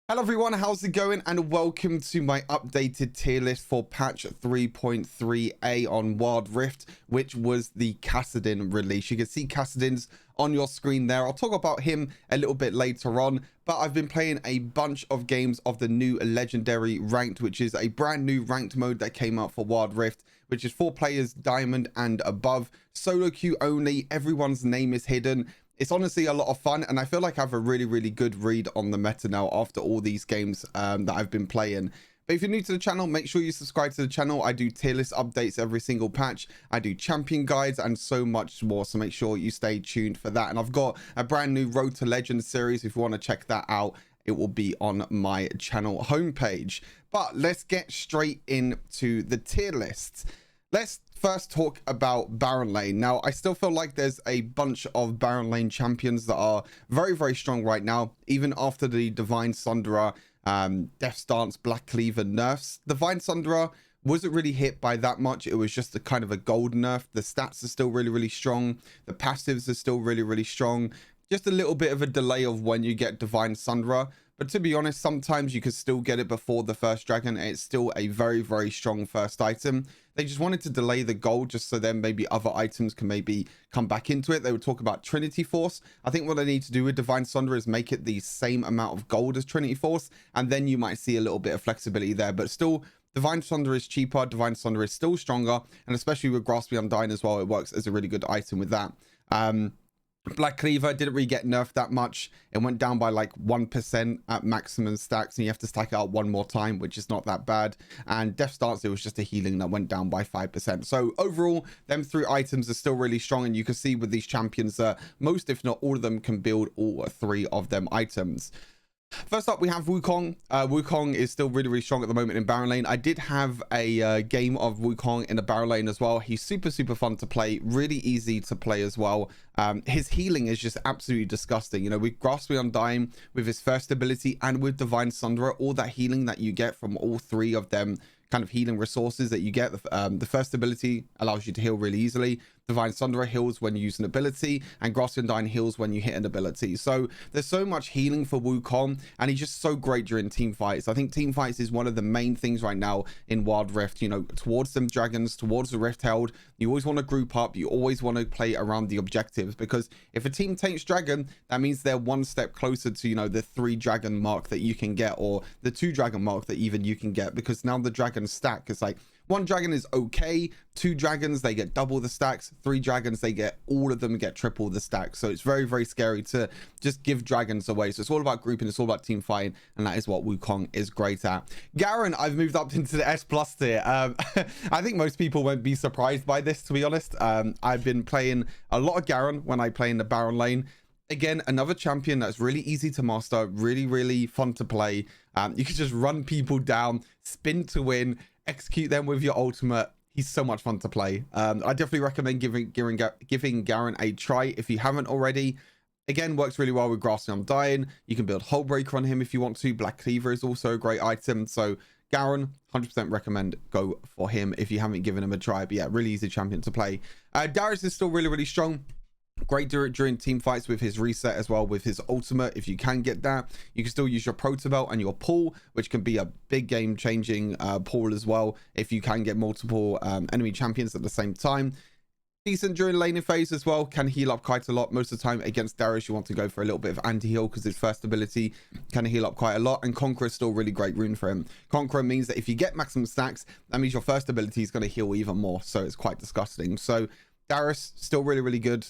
Hello everyone, how's it going? And welcome to my updated tier list for patch 3.3a on Wild Rift, which was the Kassadin release. You can see Kassadin's on your screen there. I'll talk about him a little bit later on, but I've been playing a bunch of games of the new Legendary Ranked, which is a brand new ranked mode that came out for Wild Rift, which is 4 players, Diamond and above, solo queue only, everyone's name is hidden. It's honestly a lot of fun, and I feel like I have a really good read on the meta now after all these games that I've been playing. But if you're new to the channel, make sure you subscribe to the channel. I do tier list updates every single patch. I do champion guides and so much more, so make sure you stay tuned for that. And I've got a brand new Road to Legend series. If you want to check that out, it will be on my channel homepage. But let's get straight into the tier lists. Let's first talk about Baron Lane. Now, I still feel like there's a bunch of Baron Lane champions that are very strong right now, even after the Divine Sunderer, Death Stance, Black Cleaver nerfs. Divine Sunderer wasn't really hit by that much. It was just a kind of a gold nerf. The stats are still really strong. The passives are still really strong. Just a little bit of a delay of when you get Divine Sunderer. But to be honest, sometimes you could still get it before the first dragon, and it's still a very strong first item. They just wanted to delay the gold just so then maybe other items can maybe come back into it. They would talk about Trinity Force. I think what they need to do with Divine Sunderer is make it the same amount of gold as Trinity Force, and then you might see a little bit of flexibility there. But still, Divine Sunderer is cheaper, Divine Sunderer is still stronger, and especially with Grasping Undying as well, it works as a really good item with that. Black Cleaver didn't really get nerfed that much. It went down by like 1% at maximum stacks, and you have to stack it out one more time, which is not that bad. And Death Stance, it was just a healing that went down by 5%. So overall, them 3 items are still really strong, and you can see with these champions that most, if not all of them, can build all 3 of them items. First up, we have Wukong. Wukong is still really strong at the moment in Baron Lane. I did have a game of Wukong in the Baron Lane as well. He's super fun to play, really easy to play as well. His healing is just absolutely disgusting. You know, with Grasping Undying, with his first ability, and with Divine Sunderer, all that healing that you get from all 3 of them kind of healing resources that you get. The first ability allows you to heal really easily. Divine Sunderer heals when you use an ability, and Grasping Undying heals when you hit an ability. So there's so much healing for Wukong, and he's just so great during team fights. I think team fights is one of the main things right now in Wild Rift. You know, towards them dragons, towards the Rift Held, you always want to group up. You always want to play around the objectives, because if a team takes dragon, that means they're one step closer to, you know, the 3 dragon mark that you can get, or the 2 dragon mark that even you can get, because now the dragon stack is like 1 dragon is okay, 2 dragons they get double the stacks, 3 dragons they get all of them get triple the stacks. So it's very scary to just give dragons away. So it's all about grouping, it's all about team fighting, and that is what Wukong is great at. Garen, I've moved up into the S+ tier. I think most people won't be surprised by this, to be honest. I've been playing a lot of Garen when I play in the Baron Lane. Again, another champion that's really easy to master, really fun to play. You can just run people down, spin to win, execute them with your ultimate. He's so much fun to play. I definitely recommend giving Garen a try if you haven't already. Again, works really well with Grasping Undying. You can build Hullbreaker on him if you want to. Black Cleaver is also a great item. So Garen, 100% recommend go for him if you haven't given him a try. But yeah, really easy champion to play. Darius is still really strong. Great during team fights with his reset as well, with his ultimate. If you can get that, you can still use your proto belt and your pull, which can be a big game changing pull as well if you can get multiple enemy champions at the same time. Decent during laning phase as well, can heal up quite a lot. Most of the time against Darius, you want to go for a little bit of anti-heal, because his first ability can heal up quite a lot. And Conqueror is still really great rune for him. Conqueror means that if you get maximum stacks, that means your first ability is going to heal even more, so it's quite disgusting. So Darius still really good,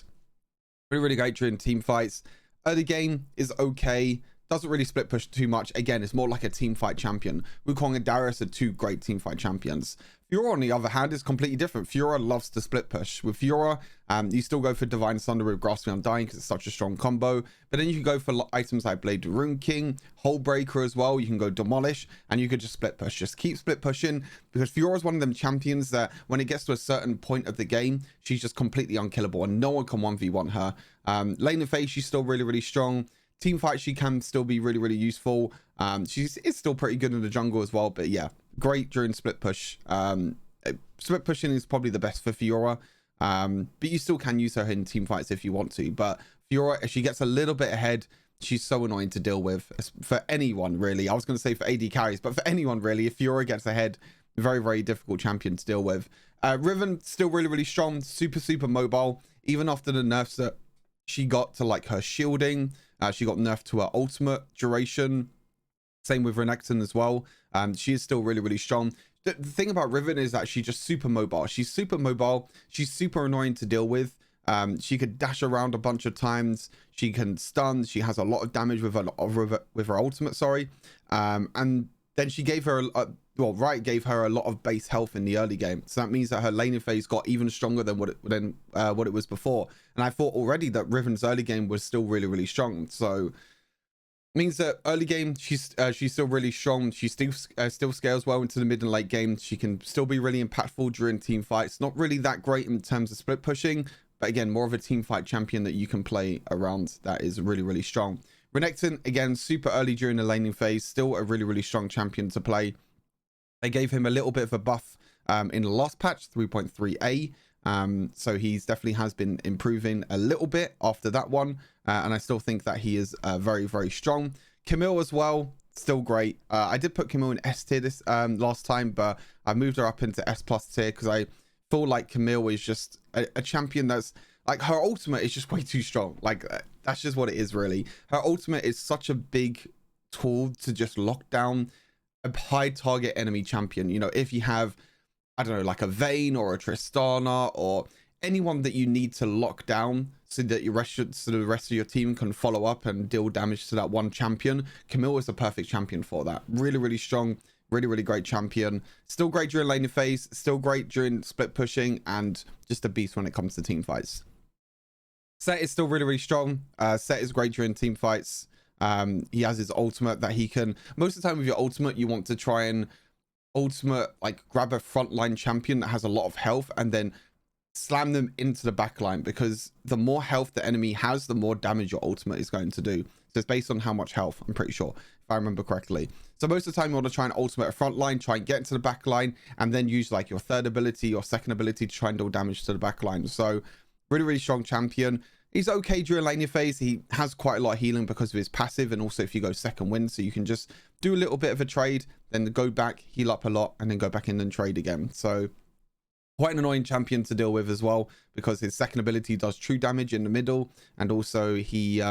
really great during team fights. Early game is okay, doesn't really split push too much. Again, it's more like a team fight champion. Wukong and Darius are 2 great team fight champions. Fiora, on the other hand, is completely different. Fiora loves to split push. With Fiora, you still go for Divine Sunderer with Grasping Undying because it's such a strong combo. But then you can go for items like Blade of Rune King, Hullbreaker as well. You can go Demolish, and you could just split push. Just keep split pushing, because Fiora is one of them champions that when it gets to a certain point of the game, she's just completely unkillable, and no one can 1v1 her. Laning phase, she's still really strong. Team fight, she can still be really useful. She's still pretty good in the jungle as well. But yeah, great during split push. Split pushing is probably the best for Fiora, but you still can use her in team fights if you want to. But Fiora, if she gets a little bit ahead, she's so annoying to deal with for anyone, really. I was going to say for AD carries, but for anyone, really. If Fiora gets ahead, very, very difficult champion to deal with. Riven, still really, really strong. Super, super mobile. Even after the nerfs that she got to, like, her shielding, she got nerfed to her ultimate duration. Same with Renekton as well. She is still really, really strong. The thing about Riven is that she's just super mobile. She's super mobile. She's super annoying to deal with. She could dash around a bunch of times. She can stun. She has a lot of damage with her ultimate, sorry. And then she gave her Riot gave her a lot of base health in the early game, so that means that her laning phase got even stronger than what it was before. And I thought already that Riven's early game was still really, really strong. So means that early game she's still really strong. She still scales well into the mid and late game. She can still be really impactful during team fights. Not really that great in terms of split pushing, but again, more of a team fight champion that you can play around that is really, really strong. Renekton, again, super early during the laning phase, still a really, really strong champion to play. They gave him a little bit of a buff in the last patch, 3.3a. So he's definitely has been improving a little bit after that one. And I still think that he is very, very strong. Camille as well, still great. I did put Camille in S tier this last time, but I moved her up into S plus tier because I feel like Camille is just a champion that's like, her ultimate is just way too strong. Like, that's just what it is, really. Her ultimate is such a big tool to just lock down a high target enemy champion. You know, if you have, I don't know, like a Vayne or a Tristana or anyone that you need to lock down so that the rest of your team can follow up and deal damage to that one champion, Camille is the perfect champion for that. Really, really strong, really, really great champion. Still great during laning phase, still great during split pushing, and just a beast when it comes to team fights. Set is still really, really strong. Set is great during team fights. He has his ultimate that he can, most of the time with your ultimate, you want to try and like grab a frontline champion that has a lot of health and then slam them into the backline, because the more health the enemy has, the more damage your ultimate is going to do. So it's based on how much health, I'm pretty sure, if I remember correctly. So most of the time you want to try and ultimate a front line, try and get into the back line, and then use like your third ability or second ability to try and deal damage to the back line. So really, really strong champion. He's okay during laning phase. He has quite a lot of healing because of his passive, and also if you go second wind, so you can just do a little bit of a trade, then go back, heal up a lot, and then go back in and trade again. So quite an annoying champion to deal with as well, because his second ability does true damage in the middle, and also he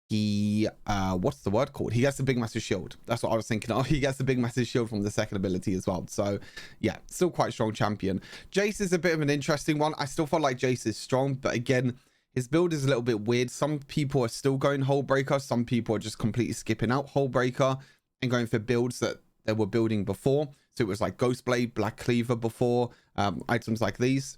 what's the word called? He gets the big massive shield. That's what I was thinking of. He gets the big massive shield from the second ability as well. So yeah, still quite strong champion. Jace is a bit of an interesting one. I still feel like Jace is strong, but again, his build is a little bit weird. Some people are still going Hullbreaker. Some people are just completely skipping out Hullbreaker and going for builds that they were building before. So it was like Ghostblade, Black Cleaver before, items like these.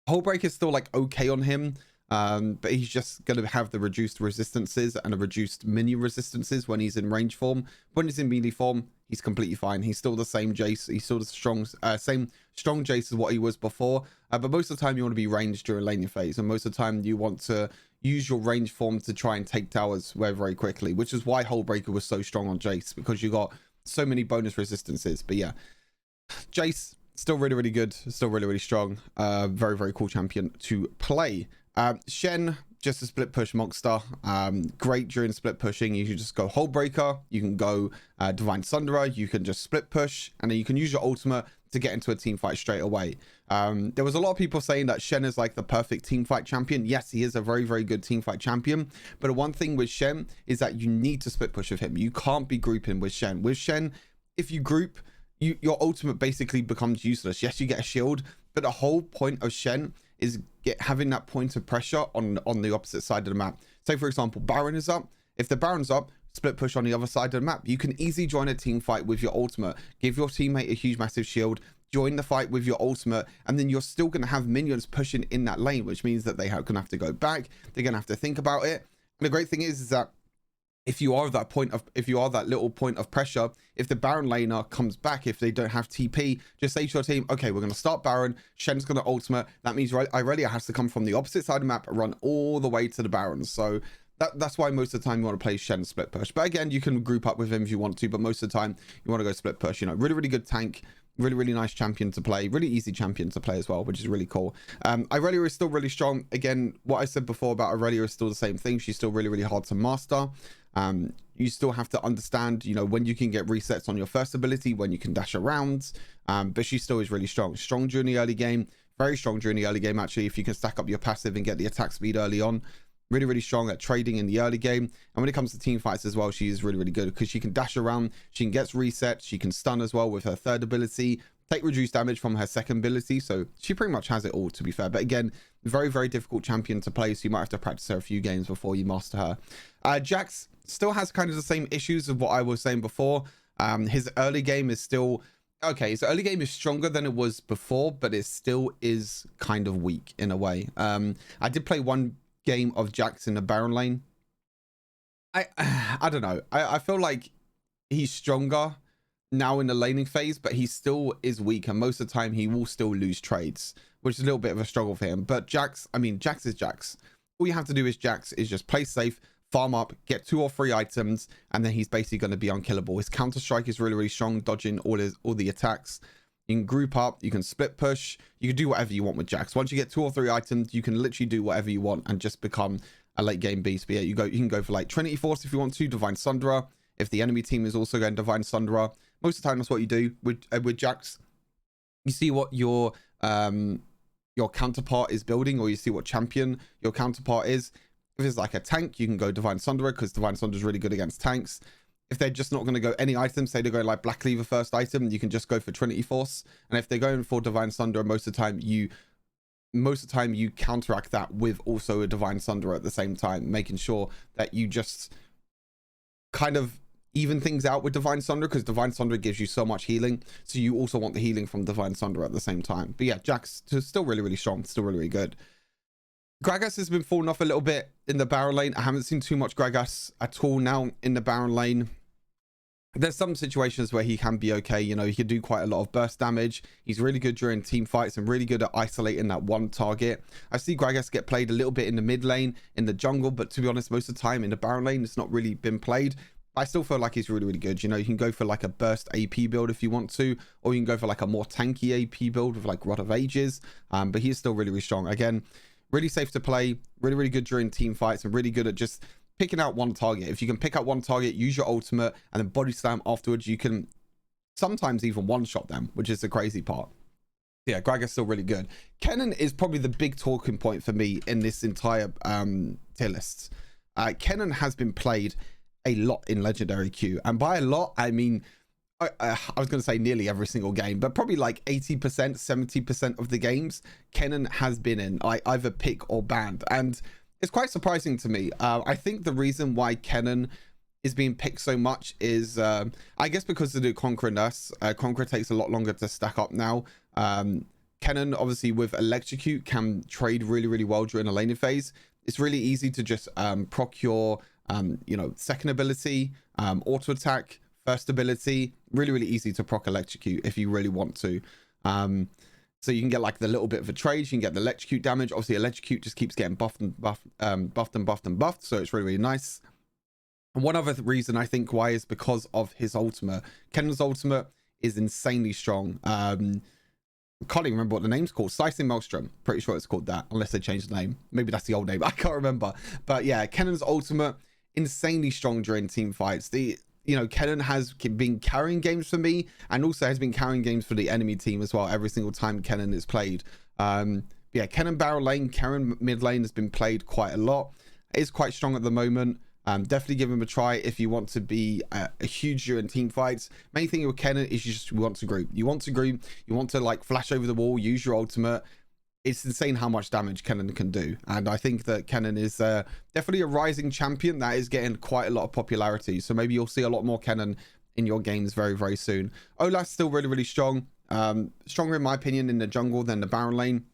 Hullbreaker is still like okay on him. But he's just going to have the reduced resistances and a reduced mini resistances when he's in range form. When he's in melee form, he's completely fine. He's still the same Jace. He's still the same strong Jace as what he was before. But most of the time you want to be ranged during laning phase. And most of the time you want to use your range form to try and take towers very, very quickly. Which is why Hullbreaker was so strong on Jace, because you got so many bonus resistances. But yeah, Jace, still really, really good. Still really, really strong. Very, very cool champion to play. Shen, just a split push monster. Great during split pushing. You can just go Hullbreaker, you can go Divine Sunderer, you can just split push, and then you can use your ultimate to get into a team fight straight away. There was a lot of people saying that Shen is like the perfect team fight champion. Yes, he is a very, very good team fight champion, but one thing with Shen is that you need to split push with him. You can't be grouping with Shen. With Shen, if you group, your ultimate basically becomes useless. Yes, you get a shield, but the whole point of Shen is having that point of pressure on the opposite side of the map. Say, for example, Baron is up. If the Baron's up, split push on the other side of the map. You can easily join a team fight with your ultimate. Give your teammate a huge, massive shield. Join the fight with your ultimate. And then you're still going to have minions pushing in that lane, which means that they're going to have to go back. They're going to have to think about it. And the great thing is that if you are that little point of pressure, if the Baron laner comes back, if they don't have TP, just say to your team, okay, we're going to start Baron, Shen's going to ultimate. That means Irelia has to come from the opposite side of the map and run all the way to the Baron. So that's why most of the time you want to play Shen split push. But again, you can group up with him if you want to, but most of the time you want to go split push. You know, really, really good tank. Really, really nice champion to play. Really easy champion to play as well, which is really cool. Irelia is still really strong. Again, what I said before about Irelia is still the same thing. She's still really, really hard to master. You still have to understand, you know, when you can get resets on your first ability, when you can dash around. But she still is really strong. Strong during the early game. Very strong during the early game, actually, if you can stack up your passive and get the attack speed early on. Really, really strong at trading in the early game. And when it comes to team fights as well, she is really, really good because she can dash around, she can get reset, she can stun as well with her third ability, take reduced damage from her second ability. So she pretty much has it all, to be fair. But again, very, very difficult champion to play, so you might have to practice her a few games before you master her. Jax still has kind of the same issues of what I was saying before. His early game is still... okay, his early game is stronger than it was before, but it still is kind of weak in a way. I did play one game of Jax in the Baron lane. I don't know. I feel like he's stronger now in the laning phase, but he still is weak, and most of the time he will still lose trades, which is a little bit of a struggle for him. But Jax, I mean, Jax is Jax. All you have to do is Jax is just play safe, farm up, get 2 or 3 items, and then he's basically going to be unkillable. His counter strike is really, really strong, dodging all the attacks. You can group up, you can split push, you can do whatever you want with Jax. Once you get 2 or 3 items, you can literally do whatever you want and just become a late game beast. But yeah, you can go for like Trinity Force if you want to, Divine Sunderer, if the enemy team is also going Divine Sunderer. Most of the time that's what you do with Jax. You see what your counterpart is building, or you see what champion your counterpart is. If it's like a tank, you can go Divine Sunderer because Divine Sunderer is really good against tanks. If they're just not going to go any items, say they're going like Black Cleaver first item, you can just go for Trinity Force. And if they're going for Divine Sunderer, most of the time you counteract that with also a Divine Sunderer at the same time, making sure that you just kind of even things out with Divine Sunderer, because Divine Sunderer gives you so much healing. So you also want the healing from Divine Sunderer at the same time. But yeah, Jax is still really, really strong, still really, really good. Gragas has been falling off a little bit in the Baron lane. I haven't seen too much Gragas at all now in the Baron lane. There's some situations where he can be okay. You know, he can do quite a lot of burst damage. He's really good during team fights and really good at isolating that one target. I see Gragas get played a little bit in the mid lane, in the jungle, but to be honest, most of the time in the Baron lane, it's not really been played. I still feel like he's really, really good. You know, you can go for like a burst AP build if you want to, or you can go for like a more tanky AP build with like Rod of Ages. But he's still really, really strong. Again, really safe to play, really, really good during team fights, and really good at just picking out one target. If you can pick out one target, use your ultimate, and then body slam afterwards, you can sometimes even one-shot them, which is the crazy part. Yeah, Gragas still really good. Kennen is probably the big talking point for me in this entire tier list. Kennen has been played a lot in Legendary Queue, and by a lot, I mean, I was going to say nearly every single game, but probably like 80%, 70% of the games Kennen has been in, either pick or banned. And it's quite surprising to me. I think the reason why Kennen is being picked so much is, I guess because of the Conqueror nurse. Conqueror takes a lot longer to stack up now. Kennen, obviously, with Electrocute, can trade really, really well during the laning phase. It's really easy to just proc your, you know, second ability, auto attack, first ability. Really, really easy to proc Electrocute if you really want to. So you can get like the little bit of a trade, you can get the Electrocute damage. Obviously, Electrocute just keeps getting buffed and buffed, buffed and buffed and buffed. So it's really, really nice. And one other reason I think why is because of his ultimate. Kennen's ultimate is insanely strong. Can't even remember what the name's called. Slicing Maelstrom. Pretty sure it's called that, unless they changed the name. Maybe that's the old name. I can't remember. But yeah, Kennen's ultimate, insanely strong during team fights. You know, Kennen has been carrying games for me, and also has been carrying games for the enemy team as well every single time Kennen is played. Yeah, Kennen barrel lane, Kennen mid lane has been played quite a lot. It is quite strong at the moment. Definitely give him a try if you want to be a huge during team fights. Main thing with Kennen is you just want to group. You want to group. You want to like flash over the wall, use your ultimate. It's insane how much damage Kennen can do, and I think that Kennen is definitely a rising champion that is getting quite a lot of popularity. So maybe you'll see a lot more Kennen in your games very, very soon. Olaf's still really, really strong. Stronger in my opinion in the jungle than the Baron lane.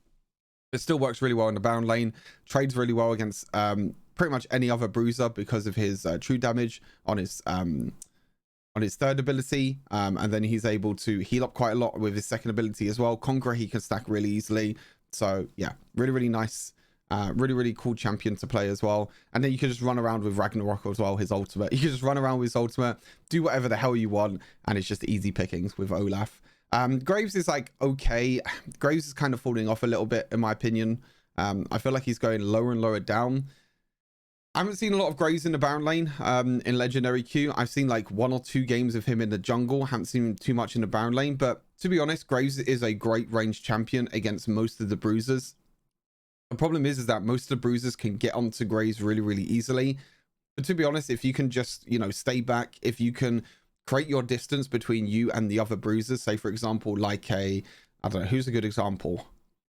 It still works really well in the Baron lane. Trades really well against pretty much any other bruiser because of his true damage on his third ability, and then he's able to heal up quite a lot with his second ability as well. Conqueror he can stack really easily. So yeah, really, really nice, really, really cool champion to play as well. And then you can just run around with Ragnarok as well, his ultimate. You can just run around with his ultimate, do whatever the hell you want, and it's just easy pickings with Olaf. Graves is like okay. Graves is kind of falling off a little bit in my opinion. I feel like he's going lower and lower down. I haven't seen a lot of Graves in the Baron lane in Legendary Queue. I've seen like 1 or 2 games of him in the jungle. Haven't seen him too much in the Baron lane, but to be honest, Graves is a great range champion against most of the bruisers. The problem is that most of the bruisers can get onto Graves really, really easily. But to be honest, if you can just, you know, stay back, if you can create your distance between you and the other bruisers, say for example, like I don't know, who's a good example?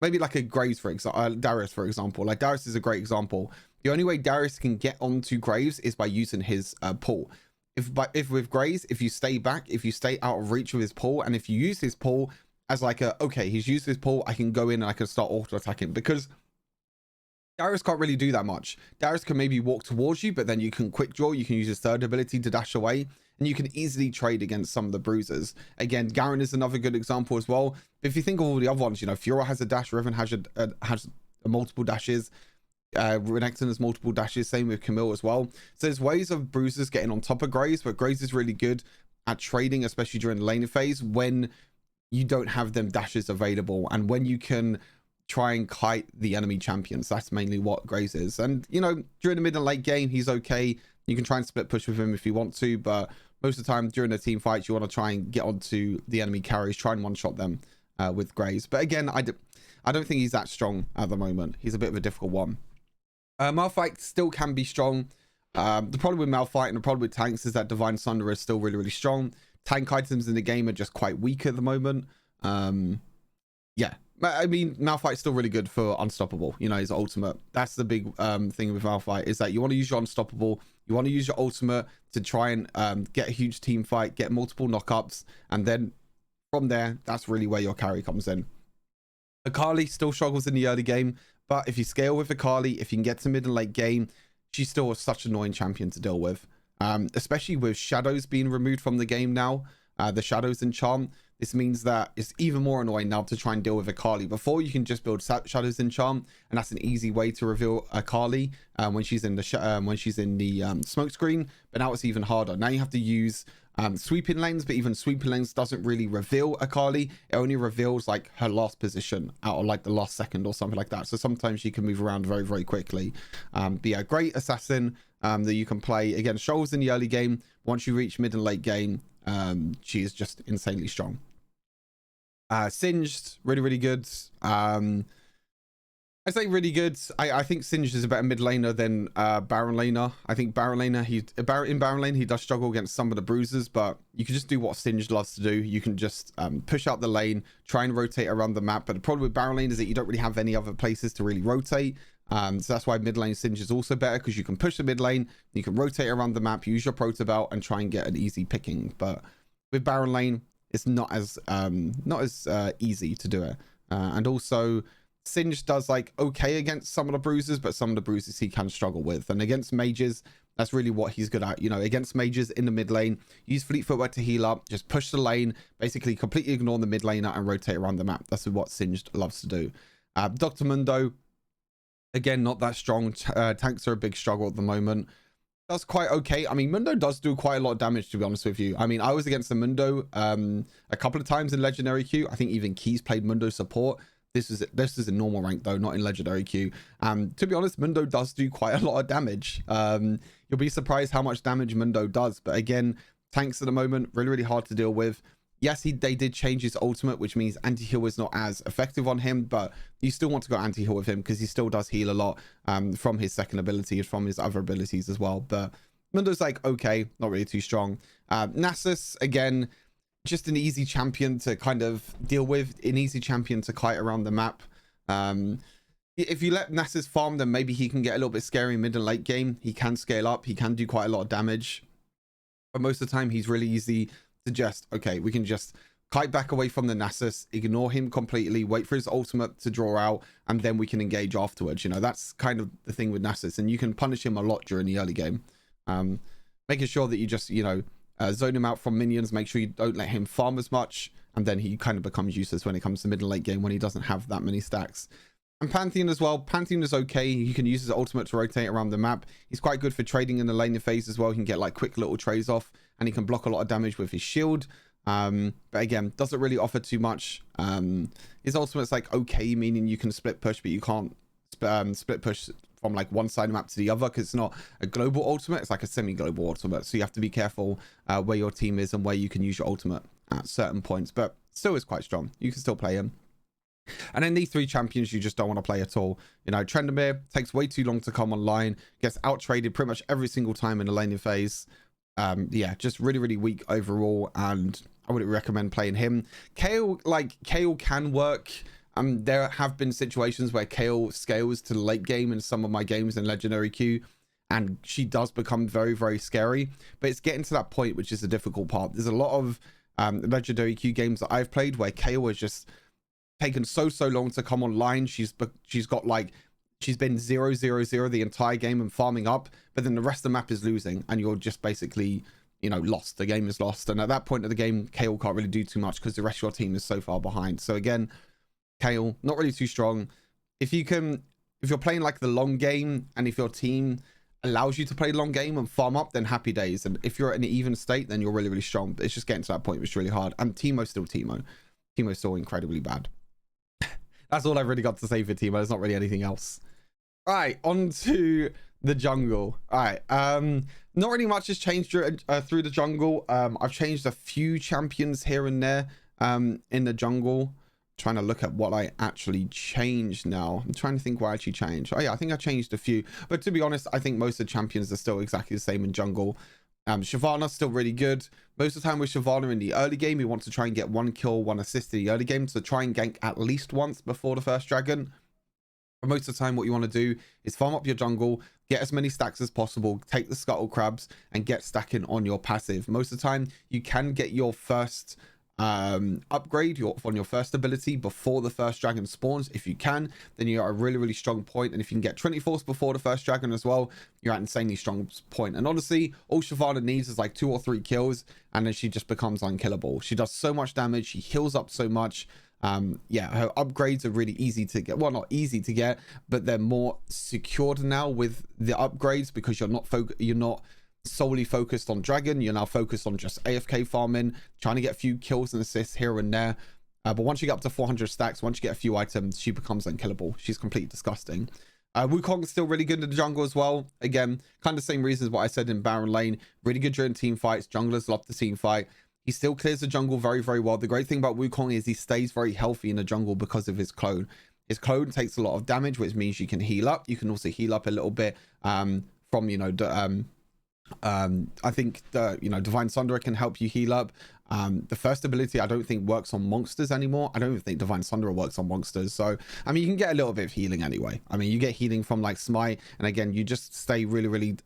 Maybe like a Graves, for example, Darius, for example. Like Darius is a great example. The only way Darius can get onto Graves is by using his pull. If with Graves, if you stay back, if you stay out of reach of his pull, and if you use his pull as like a, okay, he's used his pull, I can go in and I can start auto attacking, because Darius can't really do that much. Darius can maybe walk towards you, but then you can quick draw, you can use his third ability to dash away, and you can easily trade against some of the bruisers. Again, Garen is another good example as well. But if you think of all the other ones, you know, Fiora has a dash, Riven has multiple dashes, Renekton has multiple dashes, same with Camille as well. So there's ways of bruisers getting on top of Graves, but Graves is really good at trading, especially during the laning phase, when you don't have them dashes available, and when you can try and kite the enemy champions. That's mainly what Graves is. And you know, during the mid and late game, he's okay. You can try and split push with him if you want to, but most of the time during the team fights, you want to try and get onto the enemy carries, try and one-shot them with Graves. But again, I don't think he's that strong at the moment. He's a bit of a difficult one. Malphite still can be strong. The problem with Malphite and the problem with tanks is that Divine Sunder is still really, really strong. Tank items in the game are just quite weak at the moment. Yeah, I mean, Malphite's still really good for Unstoppable, you know, his ultimate. That's the big thing with Malphite, is that you want to use your Unstoppable, you want to use your ultimate to try and get a huge team fight, get multiple knockups, and then from there, that's really where your carry comes in. Akali still struggles in the early game, but if you scale with Akali, if you can get to mid and late game, she's still such an annoying champion to deal with, especially with shadows being removed from the game now. The shadows enchant. This means that it's even more annoying now to try and deal with Akali. Before, you can just build shadows enchant, and that's an easy way to reveal Akali when she's in the smoke screen. But now it's even harder. Now you have to use sweeping lanes, but even sweeping lanes doesn't really reveal Akali. It only reveals like her last position out of like the last second or something like that. So sometimes she can move around very, very quickly. But yeah, great assassin that you can play. Again, struggles in the early game. Once you reach mid and late game, she is just insanely strong. Singed, really, really good. I say really good. I think Singed is a better mid laner than Baron laner. I think Baron laner, in Baron lane, he does struggle against some of the bruisers, but you can just do what Singed loves to do. You can just push out the lane, try and rotate around the map. But the problem with Baron lane is that you don't really have any other places to really rotate. So that's why mid lane Singed is also better, because you can push the mid lane, you can rotate around the map, use your proto belt, and try and get an easy picking. But with Baron lane, it's not as easy to do it. And also, Singed does like okay against some of the bruisers, but some of the bruisers he can struggle with. And against mages, that's really what he's good at. You know, against mages in the mid lane, use Fleet Footwork to heal up, just push the lane, basically completely ignore the mid laner and rotate around the map. That's what Singed loves to do. Dr. Mundo, again, not that strong. Tanks are a big struggle at the moment. That's quite okay. I mean, Mundo does do quite a lot of damage, to be honest with you. I mean, I was against the Mundo a couple of times in Legendary Queue. I think even Keys played Mundo support. This is a normal rank though, not in Legendary Queue. To be honest, Mundo does do quite a lot of damage. You'll be surprised how much damage Mundo does. But again, tanks at the moment, really, really hard to deal with. Yes, they did change his ultimate, which means anti-heal is not as effective on him, but you still want to go anti-heal with him because he still does heal a lot from his second ability and from his other abilities as well. But Mundo's like, okay, not really too strong. Nasus, again, just an easy champion to kind of deal with, an easy champion to kite around the map. If you let Nasus farm, then maybe he can get a little bit scary mid and late game. He can scale up, he can do quite a lot of damage. But most of the time, he's really easy to just, okay, we can just kite back away from the Nasus, ignore him completely, wait for his ultimate to draw out, and then we can engage afterwards. You know, that's kind of the thing with Nasus, and you can punish him a lot during the early game. Making sure that you just, you know, zone him out from minions, make sure you don't let him farm as much, and then he kind of becomes useless when it comes to mid and late game when he doesn't have that many stacks. And Pantheon as well. Pantheon is okay. You can use his ultimate to rotate around the map. He's quite good for trading in the laning phase as well. He can get like quick little trades off, and he can block a lot of damage with his shield. But again, doesn't really offer too much. His ultimate's like okay, meaning you can split push, but you can't split push from like one side of the map to the other, because it's not a global ultimate, it's like a semi-global ultimate. So you have to be careful where your team is and where you can use your ultimate at certain points, but still is quite strong. You can still play him. And then these 3 champions you just don't want to play at all. You know, Trendemir takes way too long to come online, gets out traded pretty much every single time in the laning phase. Yeah, just really, really weak overall, and I wouldn't recommend playing him. Kayle can work. There have been situations where Kayle scales to the late game in some of my games in Legendary Queue, and she does become very, very scary. But it's getting to that point, which is the difficult part. There's a lot of Legendary Queue games that I've played where Kayle has just taken so long to come online. She's got like, she's been 0-0-0 the entire game and farming up, but then the rest of the map is losing, and you're just basically, you know, lost. The game is lost, and at that point of the game, Kayle can't really do too much because the rest of your team is so far behind. So again, Kayle not really too strong. If you're playing like the long game, and if your team allows you to play long game and farm up, then happy days. And if you're in an even state, then you're really, really strong. But it's just getting to that point which is really hard. And Teemo's still Teemo. Teemo's still incredibly bad. That's all I've really got to say for Teemo. There's not really anything else. All right, on to the jungle. All right, not really much has changed through the jungle. I've changed a few champions here and there in the jungle. Trying to look at what I actually changed now. I'm trying to think what I actually changed. Oh yeah, I think I changed a few, but to be honest, I think most of the champions are still exactly the same in jungle. Shyvana's still really good. Most of the time with Shyvana in the early game, you want to try and get 1 kill, 1 assist in the early game, so try and gank at least once before the first dragon. But most of the time what you want to do is farm up your jungle, get as many stacks as possible, take the scuttle crabs, and get stacking on your passive. Most of the time you can get your first upgrade on your first ability before the first dragon spawns. If you can, then you're at a really, really strong point. And if you can get 24s before the first dragon as well, you're at an insanely strong point. And honestly, all Shyvana needs is like 2 or 3 kills, and then she just becomes unkillable. She does so much damage, she heals up so much. Yeah, her upgrades are really easy to get. Well, not easy to get, but they're more secured now with the upgrades, because you're not solely focused on dragon. You're now focused on just AFK farming, trying to get a few kills and assists here and there. But once you get up to 400 stacks, once you get a few items, she becomes unkillable. She's completely disgusting. Wukong is still really good in the jungle as well. Again, kind of the same reasons what I said in Baron lane. Really good during team fights. Junglers love the team fight. He still clears the jungle very, very well. The great thing about Wukong is he stays very healthy in the jungle because of his clone. His clone takes a lot of damage, which means you can heal up. You can also heal up a little bit from, you know, I think the, you know, Divine Sunderer can help you heal up. The first ability I don't think works on monsters anymore. I don't even think Divine Sunderer works on monsters. So I mean, you can get a little bit of healing anyway. I mean, you get healing from like Smite, and again, you just stay really, really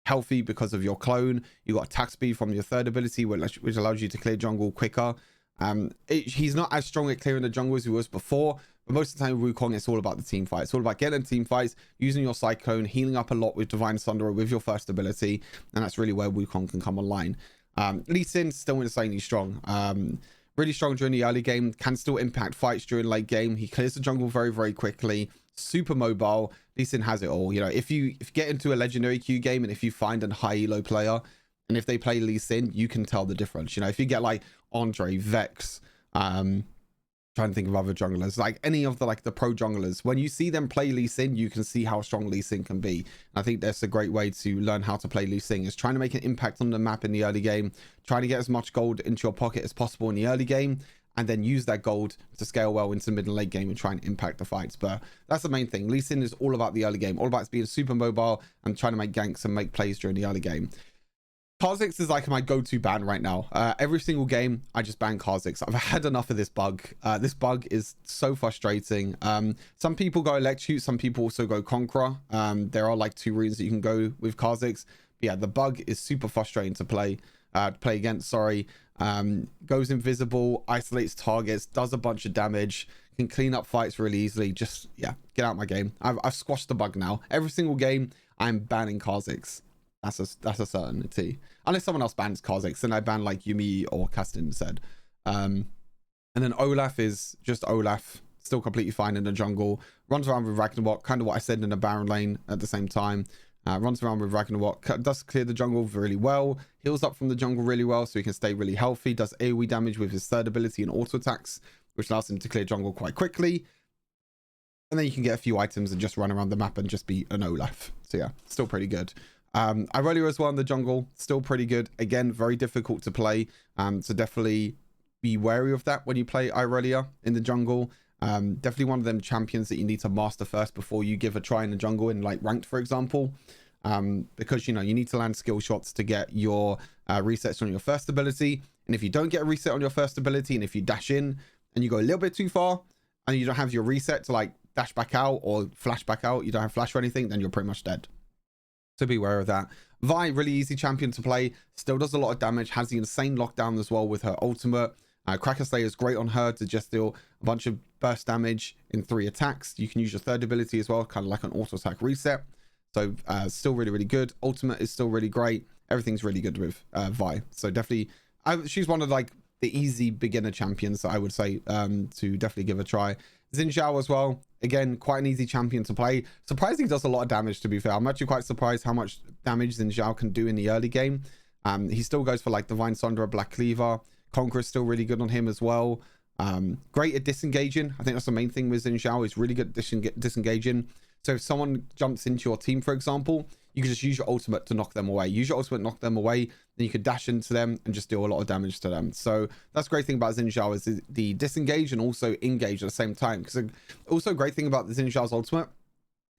healthy because of your clone. You got attack speed from your third ability, which allows you to clear jungle quicker. He's not as strong at clearing the jungle as he was before, but most of the time Wukong, it's all about the team fight. It's all about getting team fights, using your Cyclone, healing up a lot with Divine Sunderer with your first ability, and that's really where Wukong can come online. Lee Sin's still insanely strong. Really strong during the early game, can still impact fights during late game. He clears the jungle very, very quickly, super mobile. Lee Sin has it all. You know, if you get into a Legendary Queue game, and if you find a high elo player, and if they play Lee Sin, you can tell the difference. You know, if you get like Andre, Vex, trying to think of other junglers, like any of the like the pro junglers, when you see them play Lee Sin, you can see how strong Lee Sin can be. And I think that's a great way to learn how to play Lee Sin, is trying to make an impact on the map in the early game, trying to get as much gold into your pocket as possible in the early game, and then use that gold to scale well into the mid and late game and try and impact the fights. But that's the main thing. Lee Sin is all about the early game, all about being super mobile and trying to make ganks and make plays during the early game. Kha'Zix is like my go-to ban right now. Every single game, I just ban Kha'Zix. I've had enough of this bug. This bug is so frustrating. Some people go Electrocute, some people also go Conqueror. There are like 2 runes that you can go with Kha'Zix. But yeah, the bug is super frustrating to play against. Sorry. Goes invisible, isolates targets, does a bunch of damage, can clean up fights really easily. Just, yeah, get out of my game. I've squashed the bug now. Every single game, I'm banning Kha'Zix. That's a certainty. Unless someone else bans Kha'Zix, then I ban like Yuumi or Kassadin instead. And then Olaf is just Olaf, still completely fine in the jungle. Runs around with Ragnarok, kind of what I said in the Baron lane at the same time. Runs around with Ragnarok, does clear the jungle really well, heals up from the jungle really well so he can stay really healthy, does AoE damage with his third ability and auto attacks, which allows him to clear jungle quite quickly. And then you can get a few items and just run around the map and just be an Olaf. So yeah, still pretty good. Irelia as well in the jungle, still pretty good. Again, very difficult to play. So definitely be wary of that when you play Irelia in the jungle. Definitely one of them champions that you need to master first before you give a try in the jungle in like ranked, for example. Because, you know, you need to land skill shots to get your resets on your first ability. And if you don't get a reset on your first ability, and if you dash in and you go a little bit too far and you don't have your reset to like dash back out or flash back out, you don't have flash or anything, then you're pretty much dead. So be aware of that. Vi, really easy champion to play, still does a lot of damage, has the insane lockdown as well with her ultimate. Cracker Slayer is great on her to just deal a bunch of burst damage in 3 attacks. You can use your third ability as well, kind of like an auto attack reset. So still really, really good. Ultimate is still really great. Everything's really good with Vi. So definitely, she's one of like the easy beginner champions that I would say to definitely give a try. Xin Zhao as well. Again, quite an easy champion to play. Surprisingly does a lot of damage, to be fair. I'm actually quite surprised how much damage Xin Zhao can do in the early game. He still goes for like Divine Sundra, Black Cleaver. Conqueror is still really good on him as well. Great at disengaging. I think that's the main thing with Xin Zhao, is really good at disengaging. So if someone jumps into your team, for example, you can just use your ultimate to knock them away. Use your ultimate, knock them away, then you could dash into them and just deal a lot of damage to them. So that's the great thing about Xin Zhao, is the disengage and also engage at the same time. Because also a great thing about the Xin Zhao's ultimate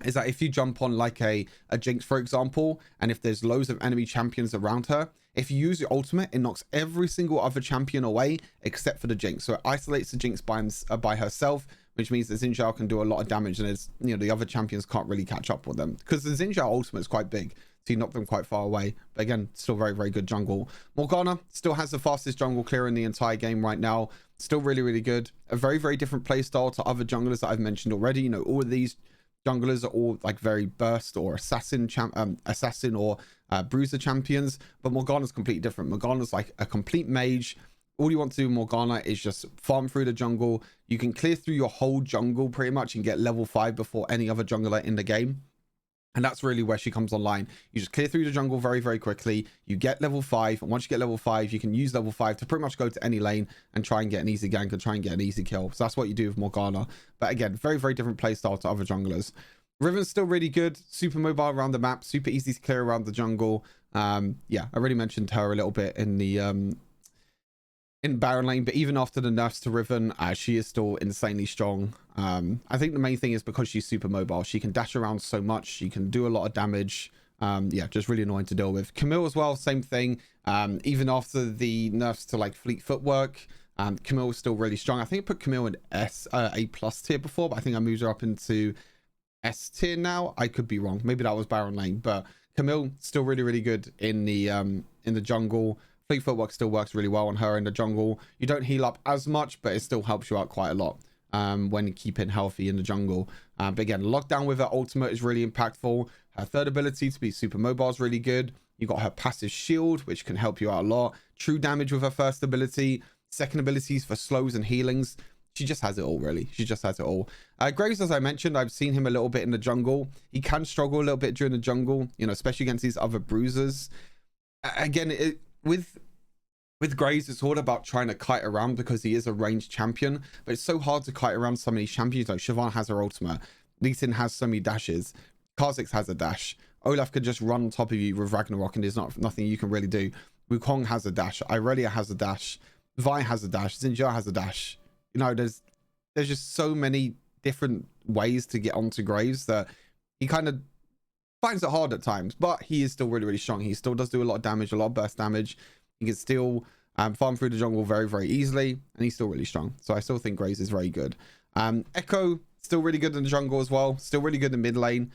is that if you jump on like a Jinx, for example, and if there's loads of enemy champions around her, if you use your ultimate, it knocks every single other champion away except for the Jinx. So it isolates the Jinx by herself, which means that Xin Zhao can do a lot of damage, and it's, you know, the other champions can't really catch up with them because the Xin Zhao ultimate is quite big, so you knock them quite far away. But again, still very, very good jungle. Morgana still has the fastest jungle clear in the entire game right now. Still really, really good. A very, very different play style to other junglers that I've mentioned already. You know, all of these junglers are all like very burst or assassin or bruiser champions, but Morgana's completely different. Morgana's like a complete mage. All you want to do with Morgana is just farm through the jungle. You can clear through your whole jungle pretty much and get level 5 before any other jungler in the game. And that's really where she comes online. You just clear through the jungle very, very quickly. You get level 5. And once you get level 5, you can use level 5 to pretty much go to any lane and try and get an easy gank and try and get an easy kill. So that's what you do with Morgana. But again, very, very different playstyle to other junglers. Riven's still really good. Super mobile around the map. Super easy to clear around the jungle. Yeah, I already mentioned her a little bit in the in Baron lane, but even after the nerfs to Riven, she is still insanely strong. I think the main thing is because she's super mobile. She can dash around so much. She can do a lot of damage. Yeah, just really annoying to deal with. Camille as well, same thing. Even after the nerfs to like fleet footwork, Camille was still really strong. I think I put Camille in A+ tier before, but I think I moved her up into S tier now. I could be wrong. Maybe that was Baron lane, but Camille still really, really good in the jungle. Fleet footwork still works really well on her in the jungle. You don't heal up as much, but it still helps you out quite a lot when keeping healthy in the jungle. But again, lockdown with her ultimate is really impactful. Her third ability to be super mobile is really good. You got her passive shield, which can help you out a lot. True damage with her first ability. Second abilities for slows and healings. She just has it all, really. She just has it all. Graves, as I mentioned, I've seen him a little bit in the jungle. He can struggle a little bit during the jungle, you know, especially against these other bruisers. Again, with Graves, it's all about trying to kite around because he is a ranged champion, but it's so hard to kite around some of these champions. Like Siobhan has her ultimate, Lee Sin has so many dashes, Kha'Zix has a dash, Olaf could just run on top of you with Ragnarok and there's nothing you can really do. Wukong has a dash, Irelia has a dash, Vi has a dash, Xin Zhao has a dash. You know, there's just so many different ways to get onto Graves that he kind of finds it hard at times, but he is still really, really strong. He still does do a lot of damage, a lot of burst damage. He can still farm through the jungle very, very easily, and he's still really strong. So I still think Graves is very good. Echo, still really good in the jungle as well. Still really good in mid lane.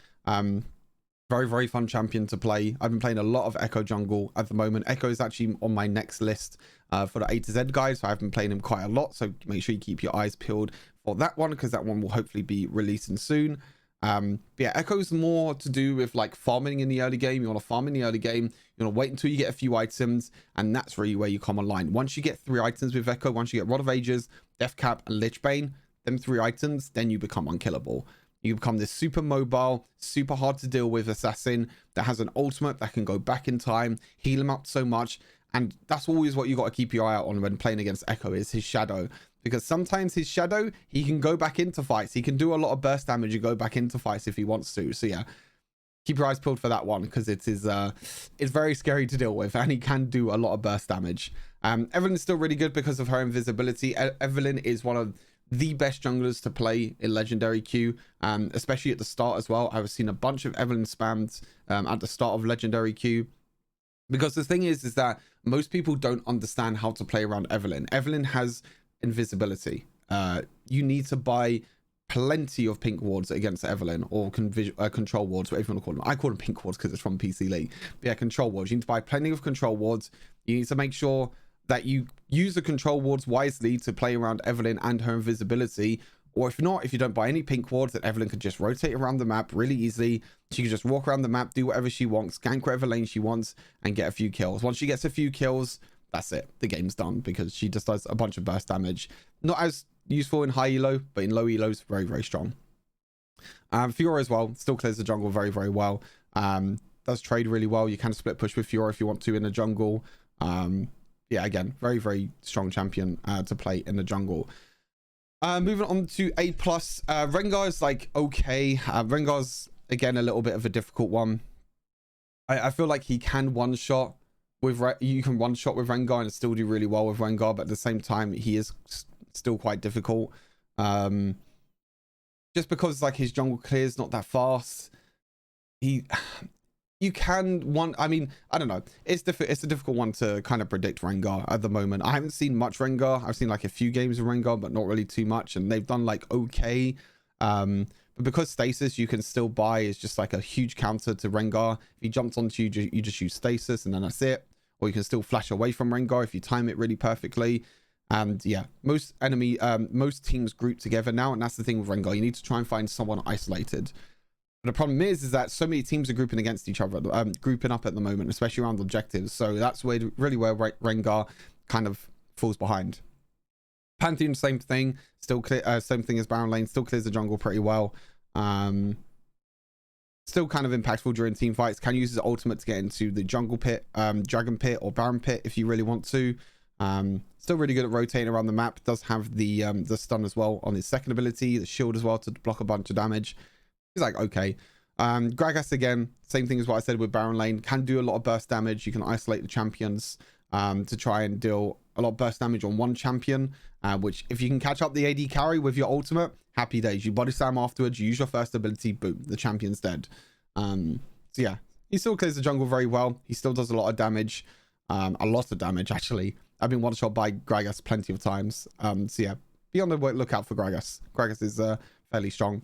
Very, very fun champion to play. I've been playing a lot of Echo jungle at the moment. Echo is actually on my next list for the A to Z guide, so I've been playing him quite a lot. So make sure you keep your eyes peeled for that one, because that one will hopefully be releasing soon. But yeah, Echo's more to do with like farming in the early game. You want to farm in the early game, you want to wait until you get a few items, and that's really where you come online. Once you get 3 items with Echo, once you get Rod of Ages, Death Cap, and Lich Bane, them 3 items, then you become unkillable. you become this super mobile, super hard to deal with assassin that has an ultimate that can go back in time, heal him up so much. And that's always what you got to keep your eye out on when playing against Echo, is his shadow. Because sometimes his shadow, he can go back into fights. He can do a lot of burst damage and go back into fights if he wants to. So yeah, keep your eyes peeled for that one, because it is it's very scary to deal with, and he can do a lot of burst damage. Evelyn is still really good because of her invisibility. Evelyn is one of the best junglers to play in legendary queue, especially at the start as well. I've seen a bunch of Evelyn spams at the start of legendary queue, because the thing is that most people don't understand how to play around Evelyn. Evelyn has invisibility. You need to buy plenty of pink wards against Evelyn, or control wards, whatever you want to call them. I call them pink wards because it's from PC League. But yeah, control wards. You need to buy plenty of control wards. You need to make sure that you use the control wards wisely to play around Evelyn and her invisibility. Or if not, if you don't buy any pink wards, then Evelyn can just rotate around the map really easily. She can just walk around the map, do whatever she wants, gank whatever lane she wants, and get a few kills. Once she gets a few kills, that's it. The game's done, because she just does a bunch of burst damage. Not as useful in high elo, but in low elos, very, very strong. Fiora as well, still clears the jungle very, very well. Does trade really well. You can split push with Fiora if you want to in the jungle. Yeah, again, very, very strong champion to play in the jungle. Moving on to A+, Rengar is like okay. Rengar's again a little bit of a difficult one. I feel like he can one-shot with you can one-shot with Rengar and still do really well with Rengar, but at the same time he is still quite difficult. Just because like his jungle clear is not that fast. You can I mean, I don't know. It's a difficult one to kind of predict Rengar at the moment. I haven't seen much Rengar. I've seen like a few games of Rengar, but not really too much. And they've done like okay. But because stasis you can still buy is just like a huge counter to Rengar. If he jumps onto you, you just use stasis and then that's it. Or you can still flash away from Rengar if you time it really perfectly. And yeah, most teams group together now, and that's the thing with Rengar. You need to try and find someone isolated. But the problem is that so many teams are grouping against each other, grouping up at the moment, especially around objectives. So that's really where Rengar kind of falls behind. Pantheon, same thing, still clear, same thing as Baron Lane, still clears the jungle pretty well. Still kind of impactful during team fights. Can use his ultimate to get into the jungle pit, dragon pit, or baron pit if you really want to. Still really good at rotating around the map. Does have the stun as well on his second ability, the shield as well to block a bunch of damage. He's like okay. Gragas again, same thing as what I said with Baron Lane. Can do a lot of burst damage. You can isolate the champions to try and deal a lot of burst damage on one champion, which if you can catch up the AD carry with your ultimate, happy days. You body slam afterwards, you use your first ability, boom, the champion's dead. So yeah, he still clears the jungle very well. He still does a lot of damage, actually. I've been one shot by Gragas plenty of times. So yeah, be on the lookout for Gragas. Gragas is fairly strong.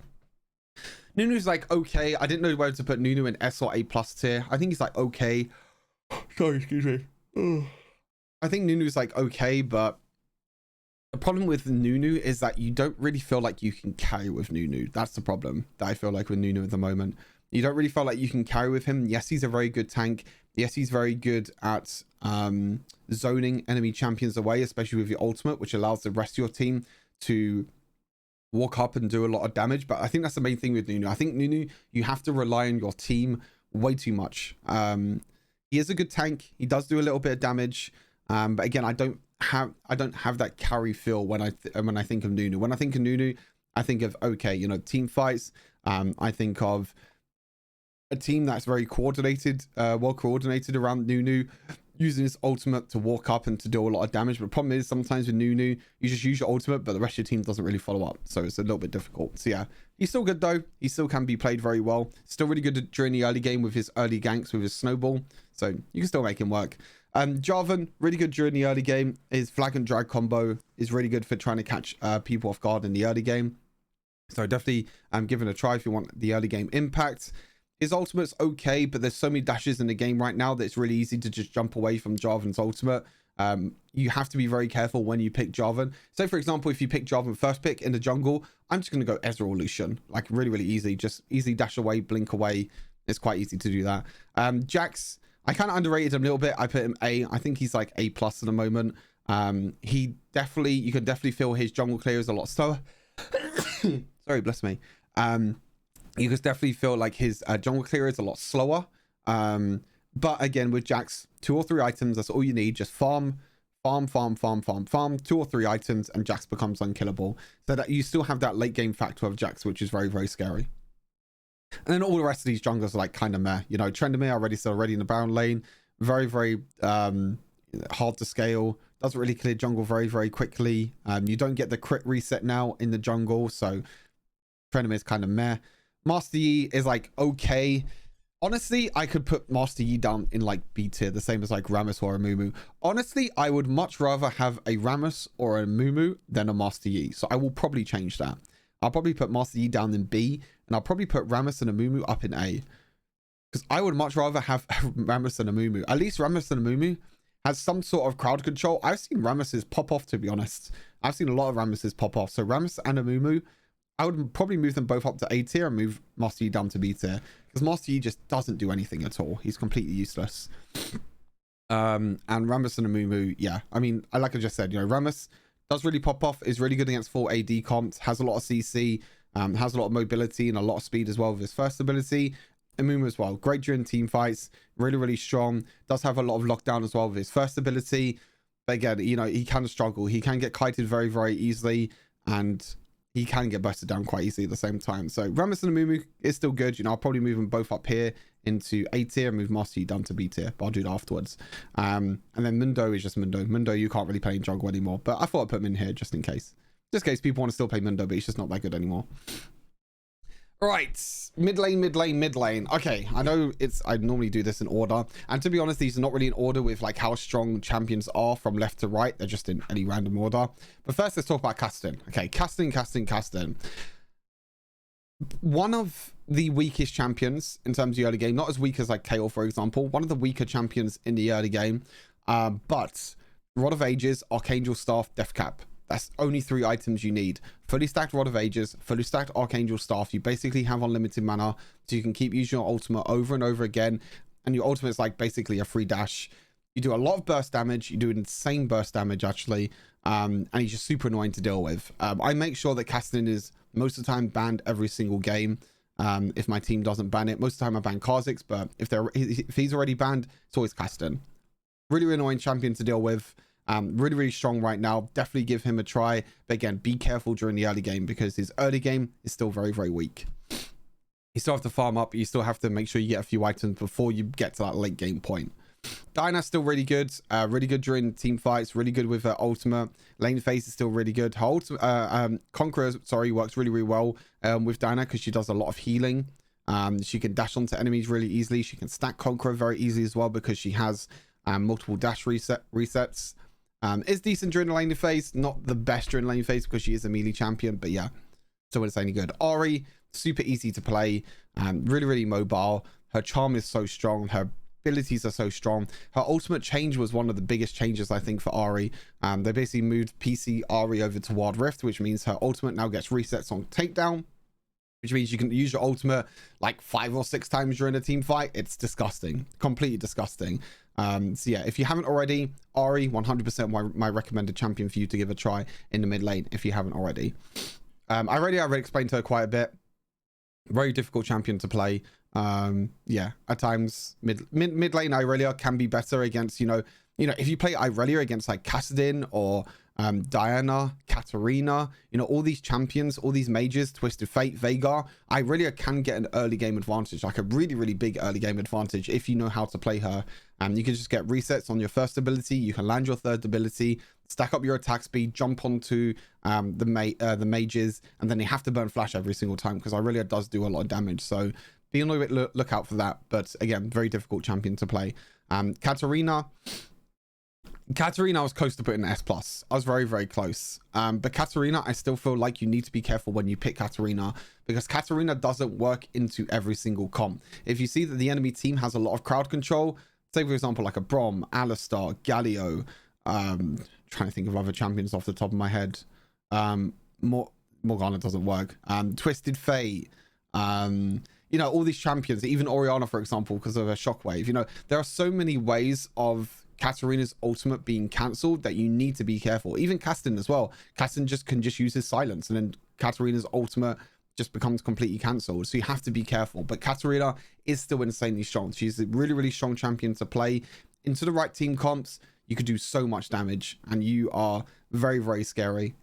Nunu's like okay. I didn't know whether to put Nunu in S or A+ tier. I think he's like okay. Sorry, excuse me. I think Nunu's like okay, but the problem with Nunu is that you don't really feel like you can carry with Nunu. That's the problem that I feel like with Nunu at the moment. You don't really feel like you can carry with him. Yes, he's a very good tank. Yes, he's very good at zoning enemy champions away, especially with your ultimate, which allows the rest of your team to walk up and do a lot of damage. But I think that's the main thing with Nunu. I think Nunu, you have to rely on your team way too much. He is a good tank. He does do a little bit of damage. But again, I don't have that carry feel when I think of Nunu. When I think of Nunu, I think of okay, you know, team fights. I think of a team that's very coordinated, well coordinated around Nunu, using his ultimate to walk up and to do a lot of damage. But the problem is sometimes with Nunu, you just use your ultimate, but the rest of your team doesn't really follow up. So it's a little bit difficult. So yeah, he's still good though. He still can be played very well. Still really good during the early game with his early ganks, with his snowball. So you can still make him work. Jarvan, really good during the early game. His flag and drag combo is really good for trying to catch people off guard in the early game. So definitely give it a try if you want the early game impact. His ultimate's okay, but there's so many dashes in the game right now that it's really easy to just jump away from Jarvan's ultimate. You have to be very careful when you pick Jarvan. So for example, if you pick Jarvan first pick in the jungle, I'm just going to go Ezreal or Lucian. Like really, really easy. Just easy dash away, blink away. It's quite easy to do that. Jax, I kind of underrated him a little bit. I put him A. I think he's like A+ at the moment. You can definitely feel his jungle clear is a lot slower. Sorry, bless me. You could definitely feel like his jungle clear is a lot slower. But again, with Jax, 2 or 3 items, that's all you need. Just farm, 2 or 3 items, and Jax becomes unkillable. So that you still have that late game factor of Jax, which is very, very scary. And then all the rest of these junglers are like kind of meh. You know, Tryndamere already in the Baron lane. Very, very hard to scale. Doesn't really clear jungle very, very quickly. You don't get the crit reset now in the jungle, so Tryndamere is kind of meh. Master Yi is like okay. Honestly, I could put Master Yi down in like B tier, the same as like Rammus or a Mumu. Honestly, I would much rather have a Rammus or a Mumu than a Master Yi. So I will probably change that. I'll probably put Master Yi down in B, and I'll probably put Rammus and a Mumu up in A. Because I would much rather have Rammus and a Mumu. At least Rammus and a Mumu has some sort of crowd control. I've seen Rammuses pop off, to be honest. I've seen a lot of Rammuses pop off. So Rammus and a Mumu, I would probably move them both up to A tier and move Master Yi down to B tier. Because Master Yi just doesn't do anything at all. He's completely useless. And Rammus and a Mumu, yeah. I mean, like I just said, you know, Rammus does really pop off, is really good against full AD comps, has a lot of CC, has a lot of mobility and a lot of speed as well with his first ability. And Mumu as well, great during team fights, really, really strong. Does have a lot of lockdown as well with his first ability. But again, you know, he can struggle. He can get kited very, very easily, and he can get busted down quite easily at the same time. So Rammus and Mumu is still good. You know, I'll probably move them both up here into A tier and move Master Yi down to B tier, but I'll do that afterwards. And then Mundo is just Mundo. Mundo, you can't really play in jungle anymore, but I thought I'd put him in here just in case. Just in case people want to still play Mundo, but he's just not that good anymore. All right, mid lane. Okay, I know I normally do this in order, and to be honest, these are not really in order with like how strong champions are from left to right. They're just in any random order. But first, let's talk about Kassadin. Okay, Kassadin. One of the weakest champions in terms of the early game, not as weak as like Kayle, for example. One of the weaker champions in the early game, but Rod of Ages, Archangel Staff, Death Cap. That's only 3 items you need. Fully stacked Rod of Ages, fully stacked Archangel Staff. You basically have unlimited mana, so you can keep using your ultimate over and over again. And your ultimate is like basically a free dash. You do a lot of burst damage. You do insane burst damage, actually. And he's just super annoying to deal with. I make sure that Kassadin is most of the time banned every single game. If my team doesn't ban it. Most of the time I ban Kha'Zix, but if he's already banned, it's always Kassadin. Really, really annoying champion to deal with. Really, really strong right now. Definitely give him a try. But again, be careful during the early game because his early game is still very, very weak. You still have to farm up. You still have to make sure you get a few items before you get to that late game point. Diana's still really good. Really good during team fights. Really good with her ultimate. Lane phase is still really good. Her ultimate, Conqueror, works really, really well with Diana because she does a lot of healing. She can dash onto enemies really easily. She can stack Conqueror very easily as well because she has multiple dash resets. Is decent during the lane phase. Not the best during lane phase because she is a melee champion, but yeah, still it's any good. Ahri, super easy to play. Really, really mobile. Her charm is so strong. Her abilities are so strong. Her ultimate change was one of the biggest changes, I think, for Ahri. They basically moved PC Ahri over to Wild Rift, which means her ultimate now gets resets on takedown, which means you can use your ultimate like 5 or 6 times during a team fight. It's disgusting, completely disgusting. So yeah, if you haven't already, Ahri 100% my recommended champion for you to give a try in the mid lane if you haven't already. I already explained her quite a bit. Very difficult champion to play. Yeah, at times mid lane Irelia can be better against, you know, if you play Irelia against like Kassadin or Diana, Katarina, you know, all these champions, all these mages, Twisted Fate, Veigar, Irelia can get an early game advantage, like a really, really big early game advantage if you know how to play her. You can just get resets on your first ability, you can land your third ability, stack up your attack speed, jump onto the mages, and then you have to burn flash every single time because Irelia does do a lot of damage. So be on the lookout for that. But again, very difficult champion to play. Katarina I was close to putting S+. I was very, very close. But Katarina, I still feel like you need to be careful when you pick Katarina because Katarina doesn't work into every single comp. If you see that the enemy team has a lot of crowd control, say for example like a Braum, Alistar, Galio, trying to think of other champions off the top of my head. Morgana doesn't work. Twisted Fate, you know, all these champions, even Orianna, for example, because of her shockwave. You know, there are so many ways of Katarina's ultimate being cancelled that you need to be careful. Even Kassadin as well. Kassadin can just use his silence, and then Katarina's ultimate just becomes completely cancelled. So you have to be careful. But Katarina is still insanely strong. She's a really, really strong champion to play. Into the right team comps, you could do so much damage, and you are very, very scary.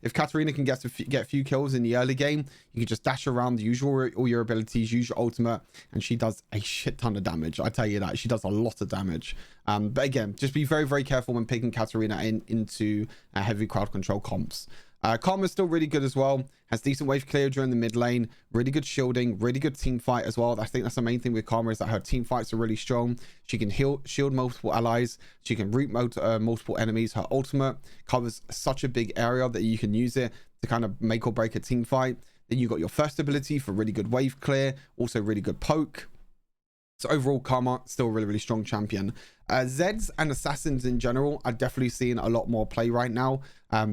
If Katarina can get a few kills in the early game, you can just dash around, use all your abilities, use your ultimate, and she does a shit ton of damage. I tell you that. She does a lot of damage. But again, just be very, very careful when picking Katarina into heavy crowd control comps. Karma's still really good as well. Has decent wave clear during the mid lane. Really good shielding. Really good team fight as well. I think that's the main thing with Karma, is that her team fights are really strong. She can shield multiple allies. She can root multiple enemies. Her ultimate covers such a big area that you can use it to kind of make or break a team fight. Then you got your first ability for really good wave clear. Also really good poke. So overall, Karma, still a really, really strong champion. Zeds and Assassins in general are definitely seeing a lot more play right now,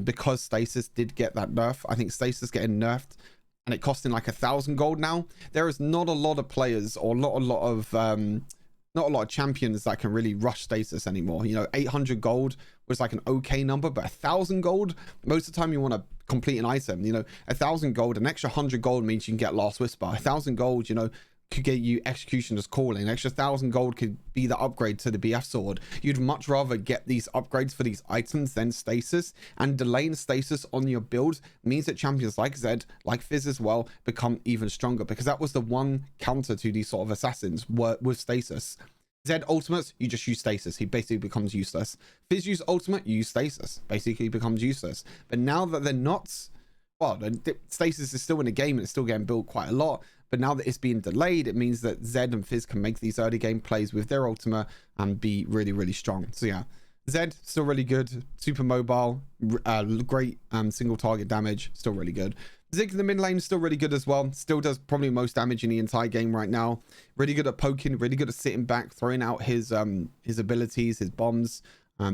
because Stasis did get that nerf. I think Stasis getting nerfed and it costing like 1,000 gold now. There is not a lot of players, or not a lot of champions that can really rush Stasis anymore. You know, 800 gold was like an okay number, but 1,000 gold, most of the time you want to complete an item. You know, 1,000 gold, an extra 100 gold means you can get Last Whisper. 1,000 gold, you know, could get you Executioner's Calling. An extra 1,000 gold could be the upgrade to the BF sword. You'd much rather get these upgrades for these items than Stasis, and delaying Stasis on your build means that champions like Zed, like Fizz as well, become even stronger, because that was the one counter to these sort of assassins with Stasis. Zed ultimates, you just use Stasis, he basically becomes useless. Fizz use ultimate, you use Stasis, basically becomes useless. But now that they're not, well, Stasis is still in the game and it's still getting built quite a lot, but now that it's being delayed, it means that Zed and Fizz can make these early game plays with their ultimate and be really, really strong. So yeah, Zed still really good, super mobile, great single target damage, still really good. Ziggs in the mid lane is still really good as well. Still does probably most damage in the entire game right now. Really good at poking, really good at sitting back, throwing out his abilities, his bombs,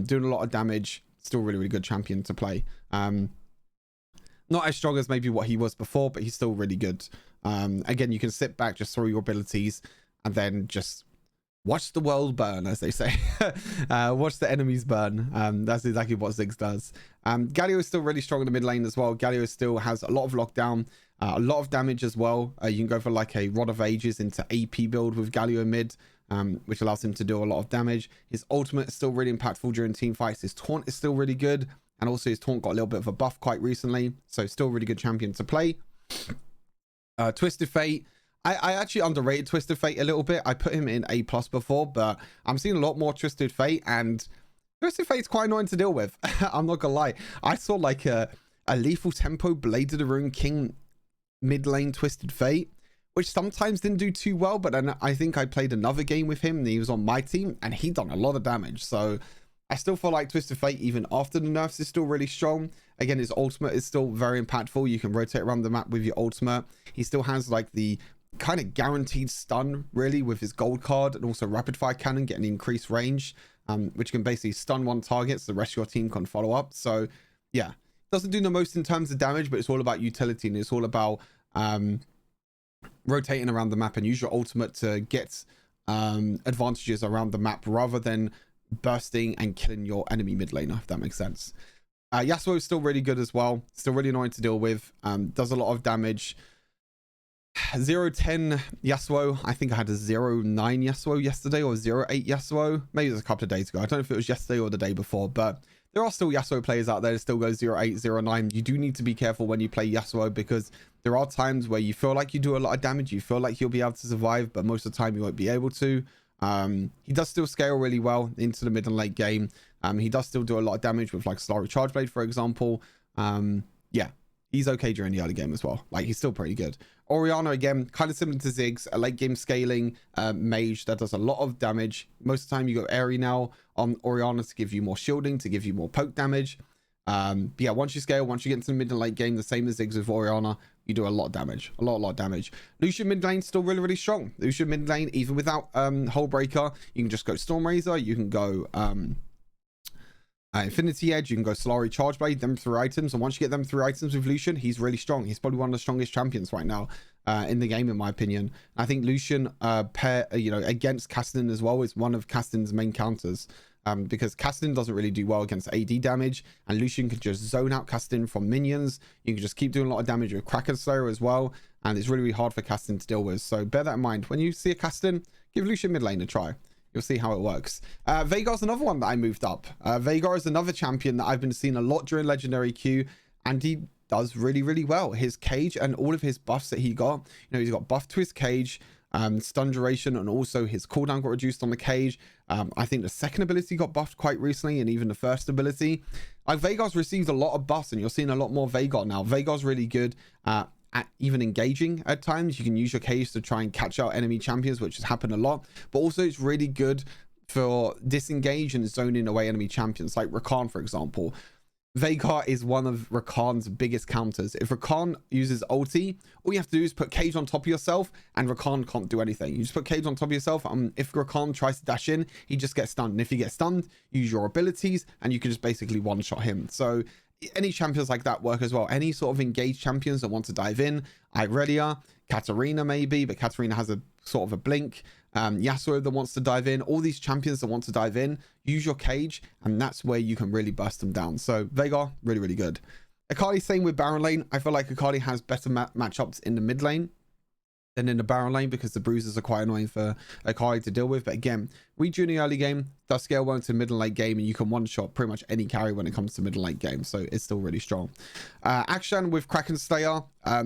doing a lot of damage. Still really, really good champion to play. Not as strong as maybe what he was before, but he's still really good. Again, you can sit back, just throw your abilities, and then just watch the world burn, as they say. Watch the enemies burn. That's exactly what Ziggs does. Galio is still really strong in the mid lane as well. Galio still has a lot of lockdown, a lot of damage as well. You can go for like a Rod of Ages into AP build with Galio mid, which allows him to do a lot of damage. His ultimate is still really impactful during team fights. His taunt is still really good, and also his taunt got a little bit of a buff quite recently, so still really good champion to play. Twisted Fate, I actually underrated Twisted Fate a little bit. I put him in A+ before, but I'm seeing a lot more Twisted Fate, and Twisted Fate's quite annoying to deal with. I'm not gonna lie. I saw like a lethal tempo Blade of the Rune King mid lane Twisted Fate, which sometimes didn't do too well, but then I think I played another game with him and he was on my team and he done a lot of damage. So I still feel like Twisted Fate, even after the nerfs, is still really strong. Again, his ultimate is still very impactful. You can rotate around the map with your ultimate. He still has like the kind of guaranteed stun, really, with his gold card, and also rapid fire cannon getting increased range, which can basically stun one target so the rest of your team can follow up. So yeah, doesn't do the most in terms of damage, but it's all about utility, and it's all about rotating around the map and use your ultimate to get advantages around the map rather than bursting and killing your enemy mid laner, if that makes sense. Yasuo is still really good as well, still really annoying to deal with, does a lot of damage. 0-10 Yasuo, I think I had a 0-9 Yasuo yesterday, or 0-8 Yasuo, maybe it was a couple of days ago. I don't know if it was yesterday or the day before, but there are still Yasuo players out there that still go 0-8, 0-9. You do need to be careful when you play Yasuo, because there are times where you feel like you do a lot of damage, you feel like you'll be able to survive, but most of the time you won't be able to. He does still scale really well into the mid and late game. He does still do a lot of damage with like Solari Charge Blade, for example. Yeah, he's okay during the early game as well. Like, he's still pretty good. Orianna, again, kind of similar to Ziggs, a late game scaling mage that does a lot of damage. Most of the time you go Airy now on Orianna to give you more shielding, to give you more poke damage. But yeah, once you scale, once you get into the mid and late game, the same as Ziggs with Orianna, you do a lot of damage, a lot of damage. Lucian mid lane still really, really strong. Lucian mid lane, even without Hullbreaker, you can just go Stormrazor, you can go Infinity Edge, you can go Solari Charge Blade, them 3 items, and once you get them 3 items with Lucian, he's really strong. He's probably one of the strongest champions right now in the game, in my opinion. I think Lucian against Kassadin as well is one of Kassadin's main counters. because Kassadin doesn't really do well against AD damage, and Lucian can just zone out Kassadin from minions. You can just keep doing a lot of damage with Kraken Slayer as well, and it's really, really hard for Kassadin to deal with. So bear that in mind. When you see a Kassadin, give Lucian mid lane a try. You'll see how it works. Veigar's another one that I moved up. Veigar is another champion that I've been seeing a lot during Legendary Q, and he does really, really well. His cage and all of his buffs that he got, he's got buff to his cage, stun duration, and also his cooldown got reduced on the cage. I think the second ability got buffed quite recently, and even the first ability. Veigar's received a lot of buffs, and you're seeing a lot more Veigar now. Veigar's really good at even engaging at times. You can use your cage to try and catch out enemy champions, which has happened a lot, but also it's really good for disengage and zoning away enemy champions, like Rakan, for example. Veigar is one of Rakan's biggest counters. If Rakan uses ulti, all you have to do is put cage on top of yourself, and Rakan can't do anything. You just put cage on top of yourself, and if Rakan tries to dash in, he just gets stunned. And if he gets stunned, use your abilities, and you can just basically one-shot him. So any champions like that work as well. Any sort of engaged champions that want to dive in, Irelia, Katarina maybe, but Katarina has a sort of a blink. Yasuo that wants to dive in, all these champions that want to dive in, use your cage, and that's where you can really burst them down. So Veigar, really, really good. Akali, same with Baron lane. I feel like Akali has better matchups in the mid lane than in the Baron lane, because the bruises are quite annoying for Akali to deal with. But again, we during the early game does scale well into middle late game, and you can one-shot pretty much any carry when it comes to middle late game, so it's still really strong. Akshan with Kraken Slayer,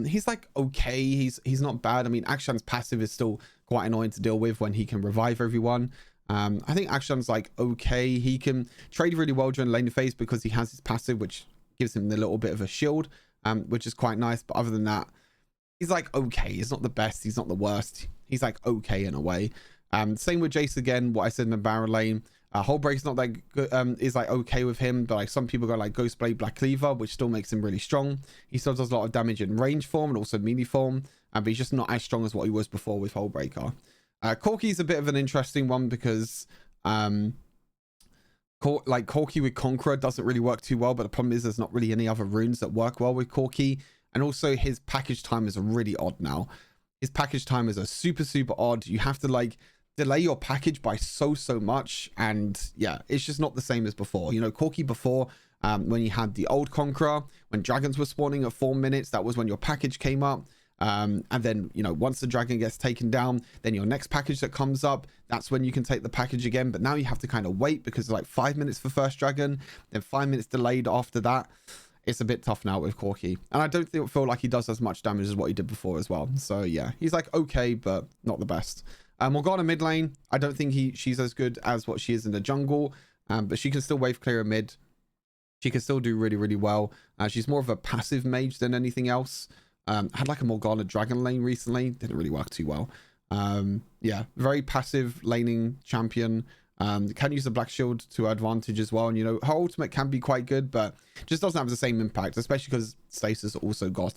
he's like okay, he's not bad. I mean, Akshan's passive is still quite annoying to deal with when he can revive everyone. I think Akshan's like okay. He can trade really well during lane phase because he has his passive, which gives him a little bit of a shield, which is quite nice. But other than that, he's like okay. He's not the best, he's not the worst, he's like okay in a way. Same with Jace again, what I said in the Baron lane. Hullbreak's not that good, is like okay with him, but like some people go like Ghostblade Black Cleaver, which still makes him really strong. He still does a lot of damage in range form and also melee form, but he's just not as strong as what he was before with Hullbreaker. Corki's a bit of an interesting one because like Corki with Conqueror doesn't really work too well, but the problem is there's not really any other runes that work well with Corki, and also his package time is really odd now. His package time is super odd. You have to like delay your package by so much, and yeah, it's just not the same as before. Corki before, when you had the old Conqueror, when dragons were spawning at 4 minutes, that was when your package came up. And then once the dragon gets taken down, then your next package that comes up, that's when you can take the package again. But now you have to kind of wait, because it's like 5 minutes for first dragon, then 5 minutes delayed after that. It's a bit tough now with Corki, and I don't feel like he does as much damage as what he did before as well. So yeah, he's like okay, but not the best. Morgana mid lane, I don't think she's as good as what she is in the jungle, but she can still wave clear a mid. She can still do really well. She's more of a passive mage than anything else. Had like a Morgana dragon lane recently, didn't really work too well. Yeah, very passive laning champion. Can use the black shield to her advantage as well, and her ultimate can be quite good, but just doesn't have the same impact, especially because stasis also got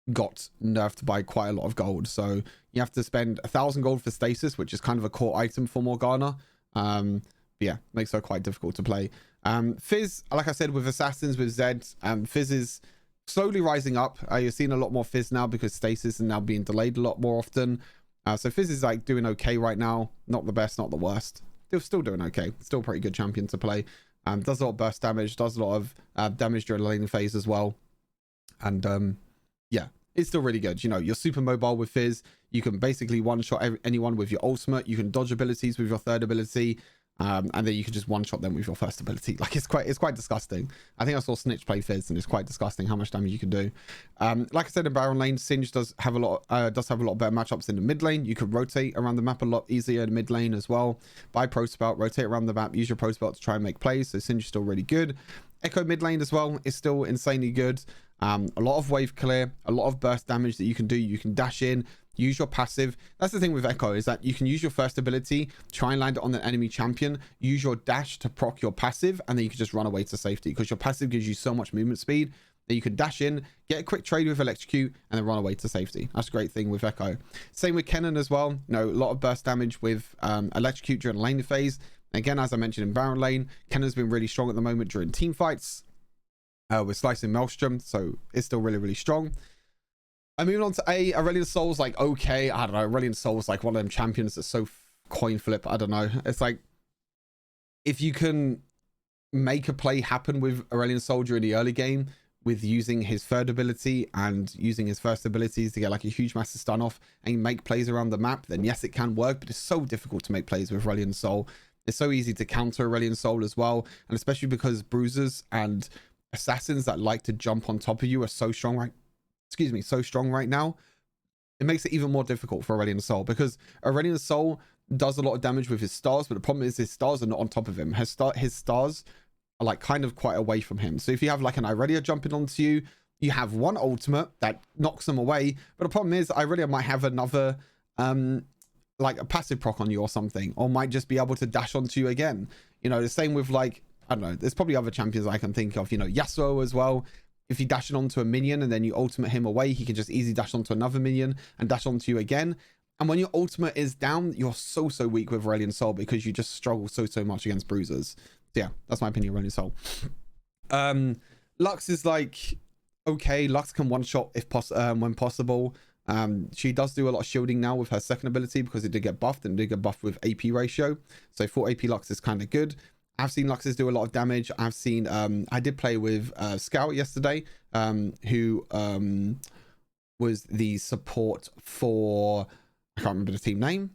nerfed by quite a lot of gold. So you have to spend 1,000 gold for stasis, which is kind of a core item for Morgana. Yeah, makes her quite difficult to play. Fizz, like I said, with assassins, with Zed, Fizz is slowly rising up. You're seeing a lot more Fizz now because stasis is now being delayed a lot more often. So Fizz is like doing okay right now. Not the best, not the worst. Still doing okay. Still a pretty good champion to play. Does a lot of burst damage, does a lot of damage during the laning phase as well. And yeah, it's still really good. You're super mobile with Fizz. You can basically one-shot anyone with your ultimate. You can dodge abilities with your third ability. And then you can just one-shot them with your first ability. Like it's quite disgusting. I think I saw Snitch play Fizz, and it's quite disgusting how much damage you can do. Like I said, in Baron lane, Singe does have a lot better matchups in the mid lane. You can rotate around the map a lot easier in mid lane as well. Buy Pro Spout, rotate around the map, use your Pro Spout to try and make plays. So Singe is still really good. Echo mid lane as well is still insanely good. A lot of wave clear, a lot of burst damage that you can do. You can dash in, use your passive. That's the thing with Echo, is that you can use your first ability, try and land it on an enemy champion, use your dash to proc your passive, and then you can just run away to safety, because your passive gives you so much movement speed that you can dash in, get a quick trade with electrocute, and then run away to safety. That's a great thing with Echo. Same with Kennen as well. A lot of burst damage with electrocute during lane phase. Again, as I mentioned in Baron lane, Kennen's been really strong at the moment during team fights with Slicing Maelstrom, so it's still really strong. I'm moving on to Aurelion Sol's like okay. I don't know. Aurelion Sol's like one of them champions that's so coin flip. I don't know. It's like if you can make a play happen with Aurelion Soldier in the early game with using his third ability and using his first abilities to get like a huge massive stun off and make plays around the map, then yes, it can work, but it's so difficult to make plays with Aurelion Sol. It's so easy to counter Aurelion Sol as well, and especially because bruisers and assassins that like to jump on top of you are so strong right now. It makes it even more difficult for Aurelion Sol, because Aurelion Sol does a lot of damage with his stars, but the problem is his stars are not on top of him. His stars are like kind of quite away from him. So if you have like an Irelia jumping onto you, you have one ultimate that knocks them away, but the problem is Irelia might have another like a passive proc on you or something, or might just be able to dash onto you again. You know, the same with like, I don't know, there's probably other champions I can think of, you know, Yasuo as well. If you dash it onto a minion and then you ultimate him away, he can just easily dash onto another minion and dash onto you again. And when your ultimate is down, you're so weak with Aurelion Sol, because you just struggle so much against bruisers. So yeah, that's my opinion of Aurelion Sol. Lux is like, okay, Lux can one-shot if when possible. She does do a lot of shielding now with her second ability, because it did get buffed, and did get buffed with AP ratio. So full AP Lux is kind of good. I've seen Luxes do a lot of damage. I've seen, I did play with Scout yesterday, who was the support for, I can't remember the team name.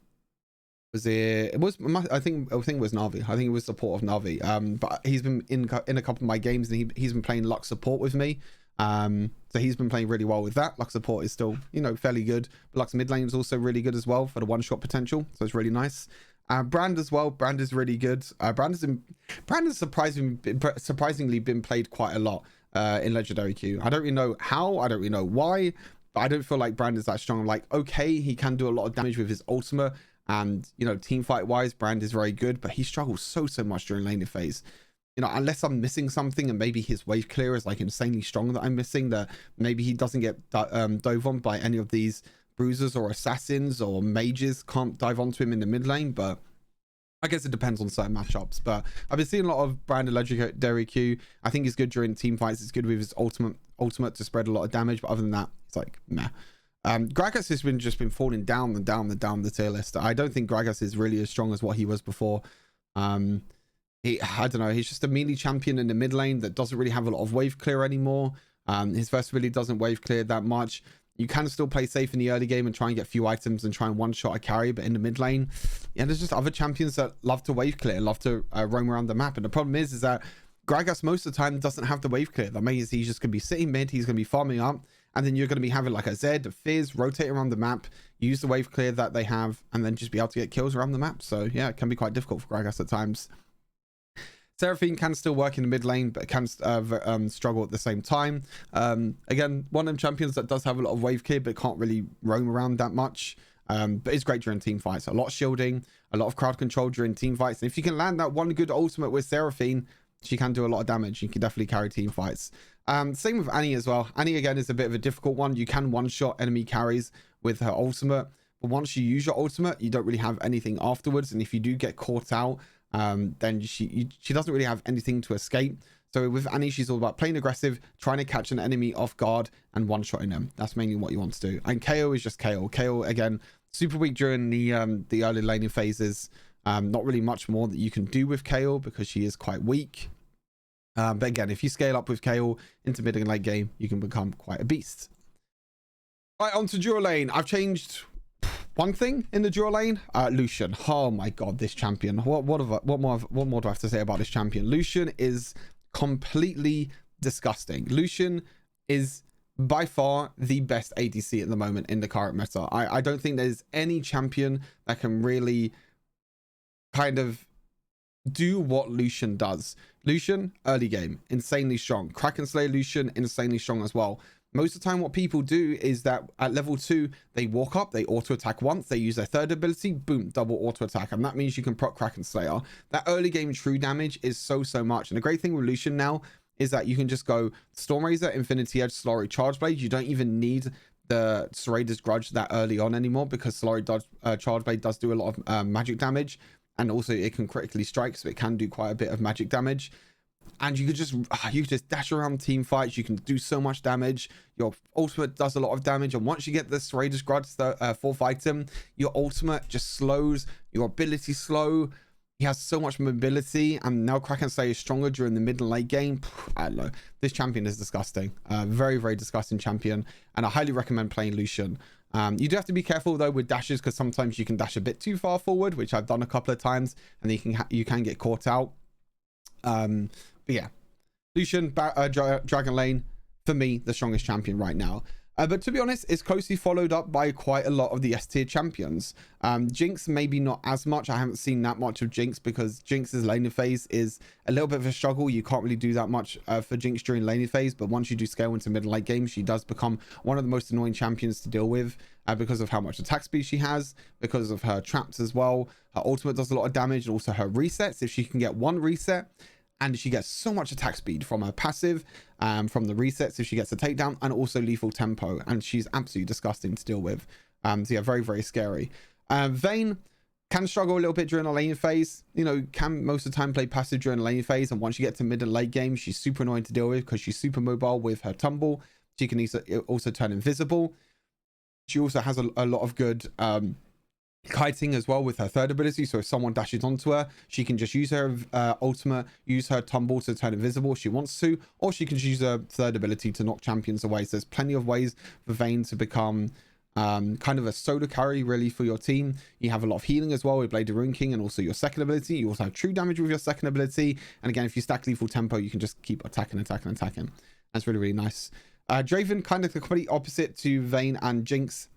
I think it was Navi. I think it was support of Navi. But he's been in a couple of my games, and he's been playing Lux support with me. So he's been playing really well with that. Lux support is still, you know, fairly good. But Lux mid lane is also really good as well for the one-shot potential. So it's really nice. Brand as well. Brand is really good. Brand has surprisingly been played quite a lot in Legendary Queue. I don't really know how. I don't really know why. But I don't feel like Brand is that strong. Like, okay, he can do a lot of damage with his ultimate. And, you know, team fight wise, Brand is very good. But he struggles so much during laning phase. You know, unless I'm missing something, and maybe his wave clear is like insanely strong that I'm missing, that maybe he doesn't get dove on by any of these bruisers or assassins or mages, can't dive onto him in the mid lane. But I guess it depends on certain matchups. But I've been seeing a lot of Brand in Legendary Q. I think he's good during team fights. It's good with his ultimate to spread a lot of damage. But other than that, it's like meh. Gragas has just been falling down the tier list. I don't think Gragas is really as strong as what he was before. I don't know, he's just a melee champion in the mid lane that doesn't really have a lot of wave clear anymore. His first really doesn't wave clear that much. You can still play safe in the early game and try and get a few items and try and one-shot a carry, but in the mid lane, yeah, there's just other champions that love to wave clear, love to roam around the map. And the problem is that Gragas most of the time doesn't have the wave clear. That means he's just going to be sitting mid, he's going to be farming up, and then you're going to be having like a Zed, a Fizz, rotate around the map, use the wave clear that they have, and then just be able to get kills around the map. So yeah, it can be quite difficult for Gragas at times. Seraphine can still work in the mid lane, but can struggle at the same time. Again, one of them champions that does have a lot of wave clear, but can't really roam around that much. But it's great during team fights. A lot of shielding, a lot of crowd control during team fights. And if you can land that one good ultimate with Seraphine, she can do a lot of damage. You can definitely carry team fights. Same with Annie as well. Annie, again, is a bit of a difficult one. You can one-shot enemy carries with her ultimate. But once you use your ultimate, you don't really have anything afterwards. And if you do get caught out, then she doesn't really have anything to escape. So with Annie, she's all about playing aggressive, trying to catch an enemy off guard and one-shotting them. That's mainly what you want to do. And KO is just KO. KO, again, super weak during the early laning phases. Not really much more that you can do with KO because she is quite weak. But again, if you scale up with KO into mid and late game, you can become quite a beast. Right, on to dual lane. I've changed one thing in the dual lane. Lucian. Oh my god, this champion. What more do I have to say about this champion? Lucian is completely disgusting. Lucian is by far the best ADC at the moment in the current meta. I don't think there's any champion that can really kind of do what Lucian does. Lucian, early game, insanely strong. Kraken Slayer Lucian, insanely strong as well. Most of the time what people do is that at level 2, they walk up, they auto attack once, they use their third ability, boom, double auto attack. And that means you can proc Kraken Slayer. That early game true damage is so much. And the great thing with Lucian now is that you can just go Storm Razor, Infinity Edge, Solari, Charge Blade. You don't even need the Serrader's Grudge that early on anymore, because Solari Charge Blade does do a lot of magic damage. And also it can critically strike, so it can do quite a bit of magic damage. And you could just dash around team fights. You can do so much damage. Your ultimate does a lot of damage. And once you get this Serrader's Grudge, the 4th item, your ultimate just slows. Your ability slow. He has so much mobility, and now Kraken Slayer is stronger during the mid and late game. I don't know. This champion is disgusting. Very, very disgusting champion, and I highly recommend playing Lucian. You do have to be careful though with dashes, because sometimes you can dash a bit too far forward, which I've done a couple of times, and you can get caught out. But yeah, Lucian, Dragon Lane, for me, the strongest champion right now. But to be honest, it's closely followed up by quite a lot of the S-tier champions. Jinx, maybe not as much. I haven't seen that much of Jinx, because Jinx's laning phase is a little bit of a struggle. You can't really do that much for Jinx during laning phase, but once you do scale into mid and late game, she does become one of the most annoying champions to deal with because of how much attack speed she has, because of her traps as well. Her ultimate does a lot of damage, and also her resets. If she can get one reset, and she gets so much attack speed from her passive, from the resets if she gets a takedown, and also lethal tempo, and she's absolutely disgusting to deal with. So yeah, very, very scary. Vayne can struggle a little bit during the lane phase. You know, can most of the time play passive during the lane phase, and once you get to mid and late game, she's super annoying to deal with because she's super mobile with her tumble. She can also turn invisible. She also has a lot of good kiting as well with her third ability, so if someone dashes onto her, she can just use her ultimate, use her tumble to turn invisible if she wants to, or she can use her third ability to knock champions away. So there's plenty of ways for Vayne to become kind of a solo carry really for your team. You have a lot of healing as well with Blade of Ruin King, and also your second ability. You also have true damage with your second ability, and again, if you stack lethal tempo, you can just keep attacking. That's really, really nice. Draven, kind of the complete opposite to Vayne and Jinx.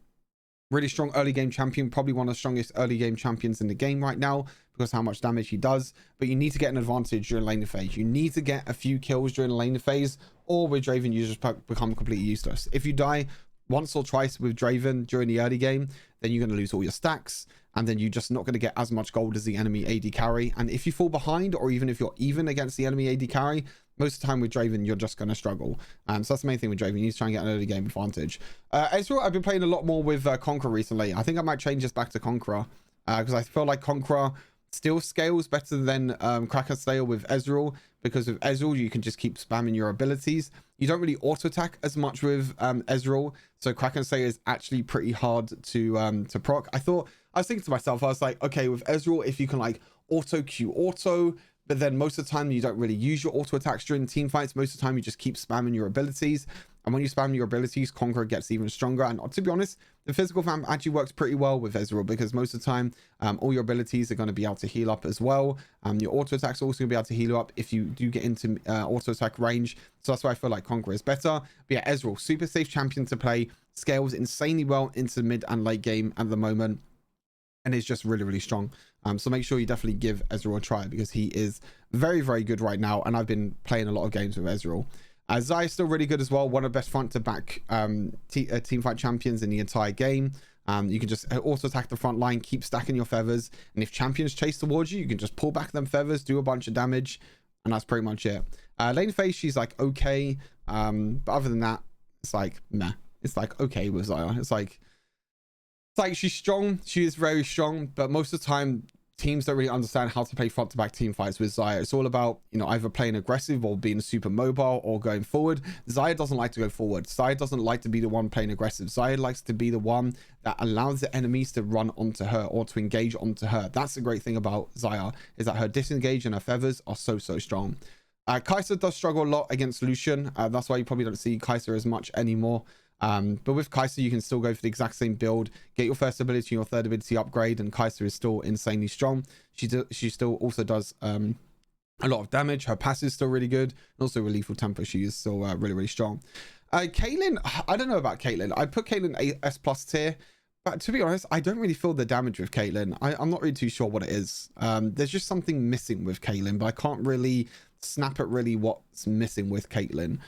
Really strong early game champion, probably one of the strongest early game champions in the game right now because how much damage he does. But you need to get an advantage during laning phase. You need to get a few kills during the laning phase, or with Draven you just become completely useless. If you die once or twice with Draven during the early game, then you're going to lose all your stacks, and then you're just not going to get as much gold as the enemy AD carry. And if you fall behind, or even if you're even against the enemy AD carry, most of the time with Draven, you're just going to struggle. So that's the main thing with Draven. You need to try and get an early game advantage. Ezreal, I've been playing a lot more with Conqueror recently. I think I might change this back to Conqueror because I feel like Conqueror still scales better than Kraken Slayer with Ezreal, because with Ezreal, you can just keep spamming your abilities. You don't really auto-attack as much with Ezreal, so Kraken Slayer is actually pretty hard to proc. I was thinking to myself, I was like, okay, with Ezreal, if you can like auto-Q auto, but then most of the time you don't really use your auto attacks during team fights. Most of the time you just keep spamming your abilities, and when you spam your abilities, Conqueror gets even stronger. And to be honest, the physical vamp actually works pretty well with Ezreal, because most of the time all your abilities are going to be able to heal up as well. Your auto attacks are also going to be able to heal you up if you do get into auto attack range. So that's why I feel like Conqueror is better. But yeah, Ezreal, super safe champion to play, scales insanely well into mid and late game at the moment, and is just really, really strong. So make sure you definitely give Ezreal a try, because he is very, very good right now, and I've been playing a lot of games with Ezreal. Xayah is still really good as well, one of the best front to back team fight champions in the entire game. You can just also attack the front line, keep stacking your feathers, and if champions chase towards you, you can just pull back them feathers, do a bunch of damage, and that's pretty much it. Lane phase, she's like okay, but other than that, it's like meh. It's like okay with Xayah. It's like she's strong, she is very strong, but most of the time teams don't really understand how to play front to back team fights with Xayah. It's all about, you know, either playing aggressive or being super mobile or going forward. Xayah doesn't like to go forward. Xayah doesn't like to be the one playing aggressive. Xayah likes to be the one that allows the enemies to run onto her or to engage onto her. That's the great thing about Xayah, is that her disengage and her feathers are so strong. Kai'Sa does struggle a lot against Lucian. That's why you probably don't see Kai'Sa as much anymore. But with Kai'Sa, you can still go for the exact same build, get your first ability and your third ability upgrade, and Kai'Sa is still insanely strong. She still also does a lot of damage. Her passive is still really good, and also with lethal tempo, she is still really, really strong. Caitlyn, I don't know about Caitlyn. I put Caitlyn S+ tier, but to be honest, I don't really feel the damage with Caitlyn. I'm not really too sure what it is. There's just something missing with Caitlyn, but I can't really snap at really what's missing with Caitlyn.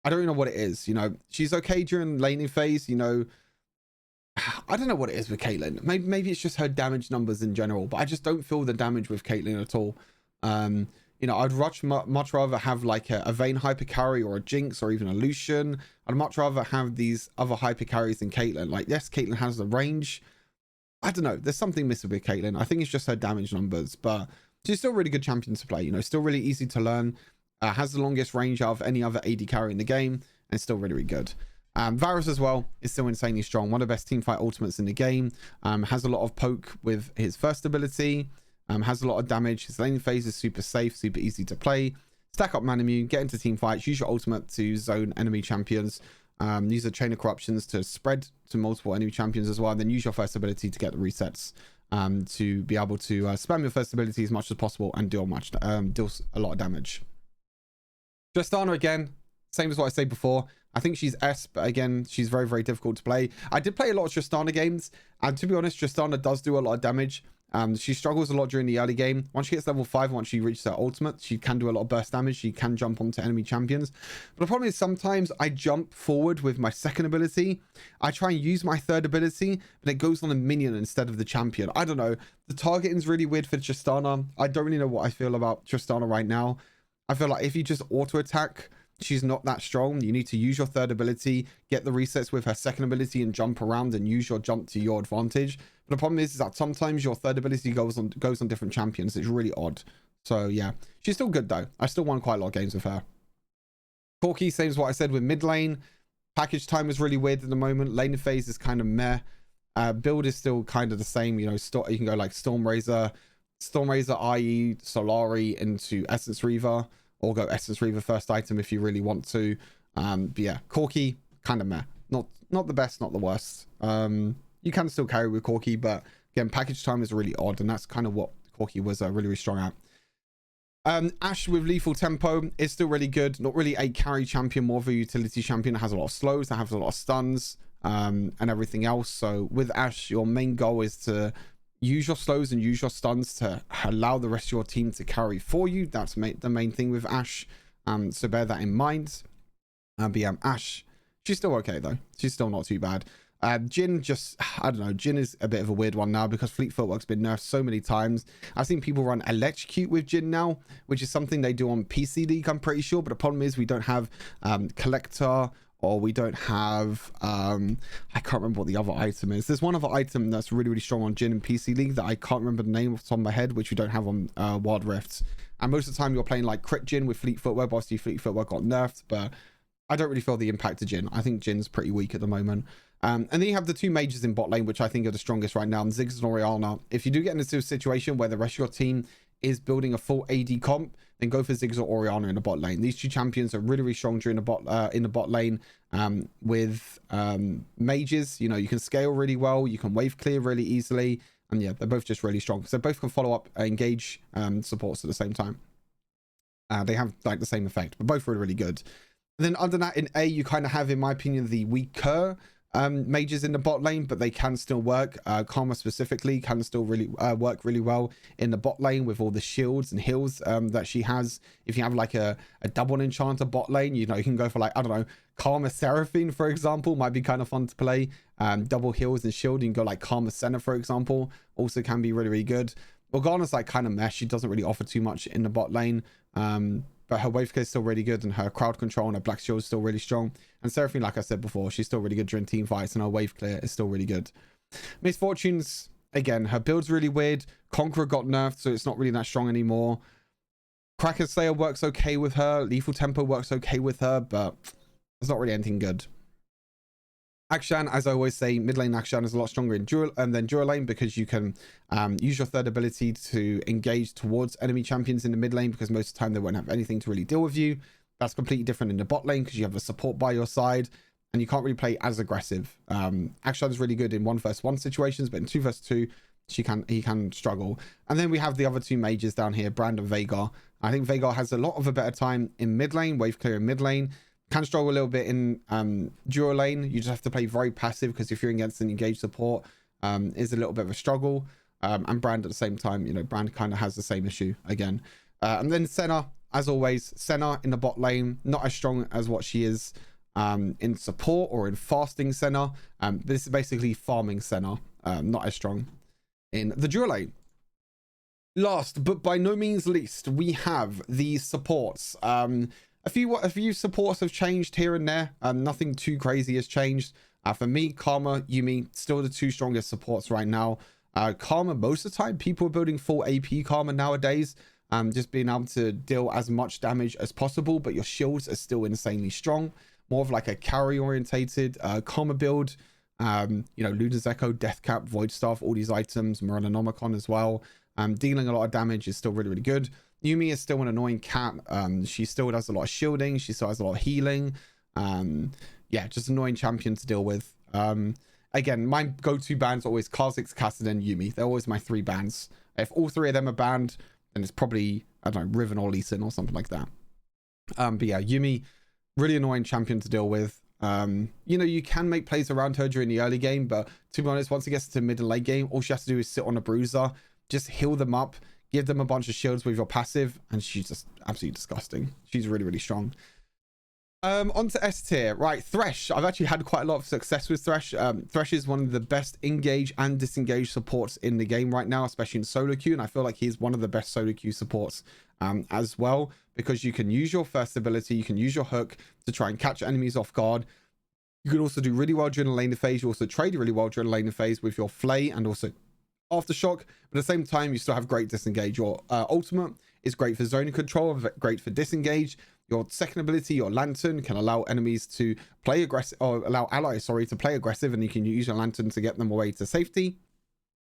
I don't really know what it is. You know, she's okay during laning phase, you know. I don't know what it is with Caitlyn. Maybe it's just her damage numbers in general, but I just don't feel the damage with Caitlyn at all. You know, I'd much rather have like a Vayne hyper carry, or a Jinx, or even a Lucian. I'd much rather have these other hyper carries than Caitlyn. Like, yes, Caitlyn has the range. I don't know. There's something missing with Caitlyn. I think it's just her damage numbers, but she's still a really good champion to play. You know, still really easy to learn. Has the longest range out of any other AD carry in the game, and still really, really good. Varus as well is still insanely strong. One of the best teamfight ultimates in the game. Has a lot of poke with his first ability. Has a lot of damage. His laning phase is super safe, super easy to play. Stack up man immune, get into team fights, use your ultimate to zone enemy champions. Use the chain of corruptions to spread to multiple enemy champions as well, and then use your first ability to get the resets to be able to spam your first ability as much as possible and deal a lot of damage. Tristana, again, same as what I said before. I think she's S, but again, she's very, very difficult to play. I did play a lot of Tristana games, and to be honest, Tristana does do a lot of damage. She struggles a lot during the early game. Once she gets level 5, once she reaches her ultimate, she can do a lot of burst damage. She can jump onto enemy champions. But the problem is sometimes I jump forward with my second ability. I try and use my third ability, but it goes on a minion instead of the champion. I don't know. The targeting is really weird for Tristana. I don't really know what I feel about Tristana right now. I feel like if you just auto attack, she's not that strong. You need to use your third ability, get the resets with her second ability, and jump around and use your jump to your advantage. But the problem is that sometimes your third ability goes on different champions. It's really odd. So yeah, she's still good though. I still won quite a lot of games with her. Corki, same as what I said with mid lane. Package time is really weird at the moment. Lane phase is kind of meh. Build is still kind of the same. You know, you can go like Stormrazor, i.e. Solari into Essence Reaver, or go Essence Reaver first item if you really want to. But yeah, Corki, kind of meh. Not the best, not the worst. You can still carry with Corki, but again, package time is really odd, and that's kind of what Corki was really, really strong at. Ashe with lethal tempo is still really good. Not really a carry champion, more of a utility champion. It has a lot of slows, it has a lot of stuns, and everything else. So with Ashe, your main goal is to use your slows and use your stuns to allow the rest of your team to carry for you. That's the main thing with Ashe. So bear that in mind. But yeah, Ashe, she's still okay though. She's still not too bad. Jhin, just, I don't know, Jhin is a bit of a weird one now because fleet footwork's been nerfed so many times. I've seen people run electrocute with Jhin now, which is something they do on PC League, I'm pretty sure. But the problem is we don't have collector, or we don't have I can't remember what the other item is. There's one other item that's really, really strong on Jhin in PC League that I can't remember the name off the top of my head, which we don't have on Wild Rifts. And most of the time you're playing like crit Jhin with fleet footwork. Obviously fleet footwork got nerfed, but I don't really feel the impact of Jhin. I think Jin's pretty weak at the moment. And then you have the two mages in bot lane, which I think are the strongest right now, Ziggs and Orianna. If you do get into a situation where the rest of your team is building a full AD comp, then go for Ziggs or Orianna in the bot lane. These two champions are really, really strong during in the bot lane with mages. You know, you can scale really well, you can wave clear really easily, and yeah, they're both just really strong because they both can follow up, engage supports at the same time. They have like the same effect, but both really, really good. And then under that in A, you kind of have, in my opinion, the weaker mages in the bot lane, but they can still work. Karma specifically can still really work really well in the bot lane with all the shields and heals that she has. If you have like a double enchanter bot lane, you know, you can go for like, I don't know, Karma Seraphine, for example, might be kind of fun to play. Double heals and shield, you can go like Karma Senna, for example, also can be really, really good. Morgana's like kind of mesh. She doesn't really offer too much in the bot lane. But her wave clear is still really good, and her crowd control and her black shield is still really strong. And Seraphine, like I said before, she's still really good during team fights, and her wave clear is still really good. Misfortunes, again, her build's really weird. Conqueror got nerfed, so it's not really that strong anymore. Kraken Slayer works okay with her. Lethal Tempo works okay with her, but it's not really anything good. Akshan, as I always say, mid lane Akshan is a lot stronger in than Dura lane, because you can use your third ability to engage towards enemy champions in the mid lane, because most of the time they won't have anything to really deal with you. That's completely different in the bot lane because you have a support by your side and you can't really play as aggressive. Akshan is really good in 1v1 situations, but in 2v2 he can struggle. And then we have the other two mages down here, Brand and Veigar. I think Veigar has a lot of a better time in mid lane, wave clear in mid lane. Can struggle a little bit in dual lane. You just have to play very passive, because if you're against an engaged support, is a little bit of a struggle. And Brand at the same time, you know, Brand kind of has the same issue again. And then Senna, as always, Senna in the bot lane, not as strong as what she is in support or in fasting Senna. This is basically farming Senna, not as strong in the dual lane. Last but by no means least, we have the supports. A few supports have changed here and there. Nothing too crazy has changed. For me, Karma, Yuumi, still the two strongest supports right now. Karma, most of the time, people are building full AP Karma nowadays. Just being able to deal as much damage as possible, but your shields are still insanely strong. More of like a carry orientated Karma build. You know, Luna's Echo, Deathcap, Void Staff, all these items, Morellonomicon as well. Dealing a lot of damage is still really, really good. Yuumi is still an annoying cat. She still does a lot of shielding. She still has a lot of healing. Yeah, just annoying champion to deal with. Again, my go-to bans are always Kha'Zix, Kassadin, Yuumi. They're always my 3 bans. If all 3 of them are banned, then it's probably, I don't know, Riven or Lee Sin or something like that. But yeah, Yuumi, really annoying champion to deal with. You know, you can make plays around her during the early game, but to be honest, once it gets to mid and late game, all she has to do is sit on a bruiser, just heal them up, give them a bunch of shields with your passive, and she's just absolutely disgusting. She's really, really strong. On to S tier. Right, Thresh. I've actually had quite a lot of success with Thresh. Thresh is one of the best engage and disengage supports in the game right now, especially in solo queue, and I feel like he's one of the best solo queue supports as well, because you can use your first ability, you can use your hook to try and catch enemies off guard. You can also do really well during the laner phase. You also trade really well during the laner phase with your flay and also aftershock, but at the same time you still have great disengage. Your ultimate is great for zone control, great for disengage. Your second ability, your lantern, can allow enemies to play aggressive, or allow allies, sorry, to play aggressive, and you can use your lantern to get them away to safety.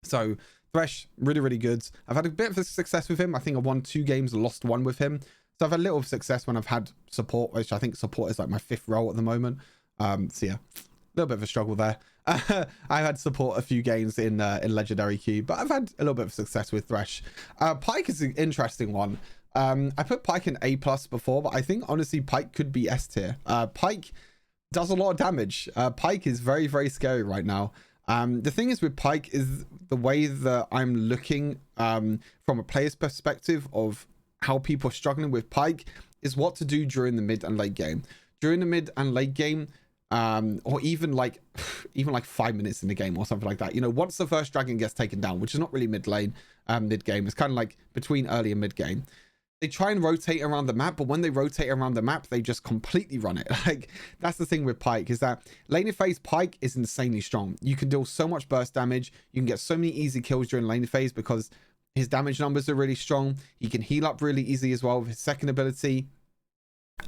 So Thresh, really, really good. I've had a bit of success with him. I think I won 2 games, lost 1 with him. So I've had a little success when I've had support, which I think support is like my 5th role at the moment. So yeah, a little bit of a struggle there. I had support a few games in legendary queue, but I've had a little bit of success with Thresh. Pyke is an interesting one. I put Pyke in A+ before, but I think honestly Pyke could be S tier. Pyke does a lot of damage. Pyke is very, very scary right now. The thing is with Pyke is the way that I'm looking from a player's perspective of how people are struggling with Pyke is what to do during the mid and late game. During the mid and late game, or even like 5 minutes in the game or something like that, you know, once the first dragon gets taken down, which is not really mid lane, mid game, it's kind of like between early and mid game. They try and rotate around the map, but when they rotate around the map, they just completely run it. Like, that's the thing with Pyke, is that laner phase Pyke is insanely strong. You can deal so much burst damage. You can get so many easy kills during laner phase because his damage numbers are really strong. He can heal up really easy as well with his second ability.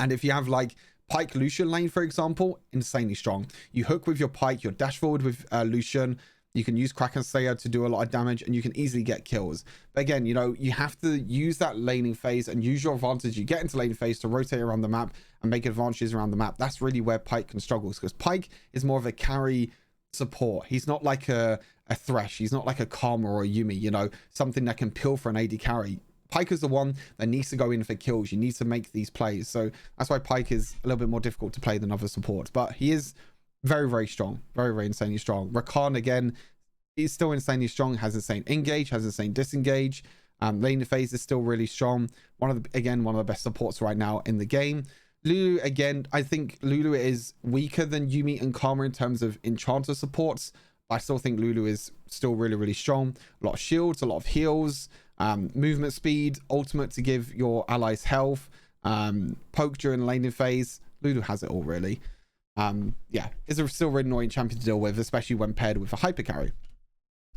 And if you have like Pyke Lucian lane, for example, insanely strong. You hook with your Pyke, your dash forward with Lucian. You can use Kraken Slayer to do a lot of damage, and you can easily get kills. But again, you know, you have to use that laning phase and use your advantage. You get into laning phase to rotate around the map and make advantages around the map. That's really where Pyke can struggle, because Pyke is more of a carry support. He's not like a Thresh. He's not like a Karma or a Yuumi, you know, something that can peel for an AD carry. Pyke is the one that needs to go in for kills. You need to make these plays. So that's why Pyke is a little bit more difficult to play than other supports. But he is very, very strong. Very, very insanely strong. Rakan, again, he's still insanely strong. Has insane engage, has insane disengage. Laner phase is still really strong. One of the best supports right now in the game. Lulu, again, I think Lulu is weaker than Yuumi and Karma in terms of enchanter supports. But I still think Lulu is still really, really strong. A lot of shields, a lot of heals, movement speed, ultimate to give your allies health, poke during the laning phase. Lulu has it all, really. Yeah, is a still really annoying champion to deal with, especially when paired with a hyper carry.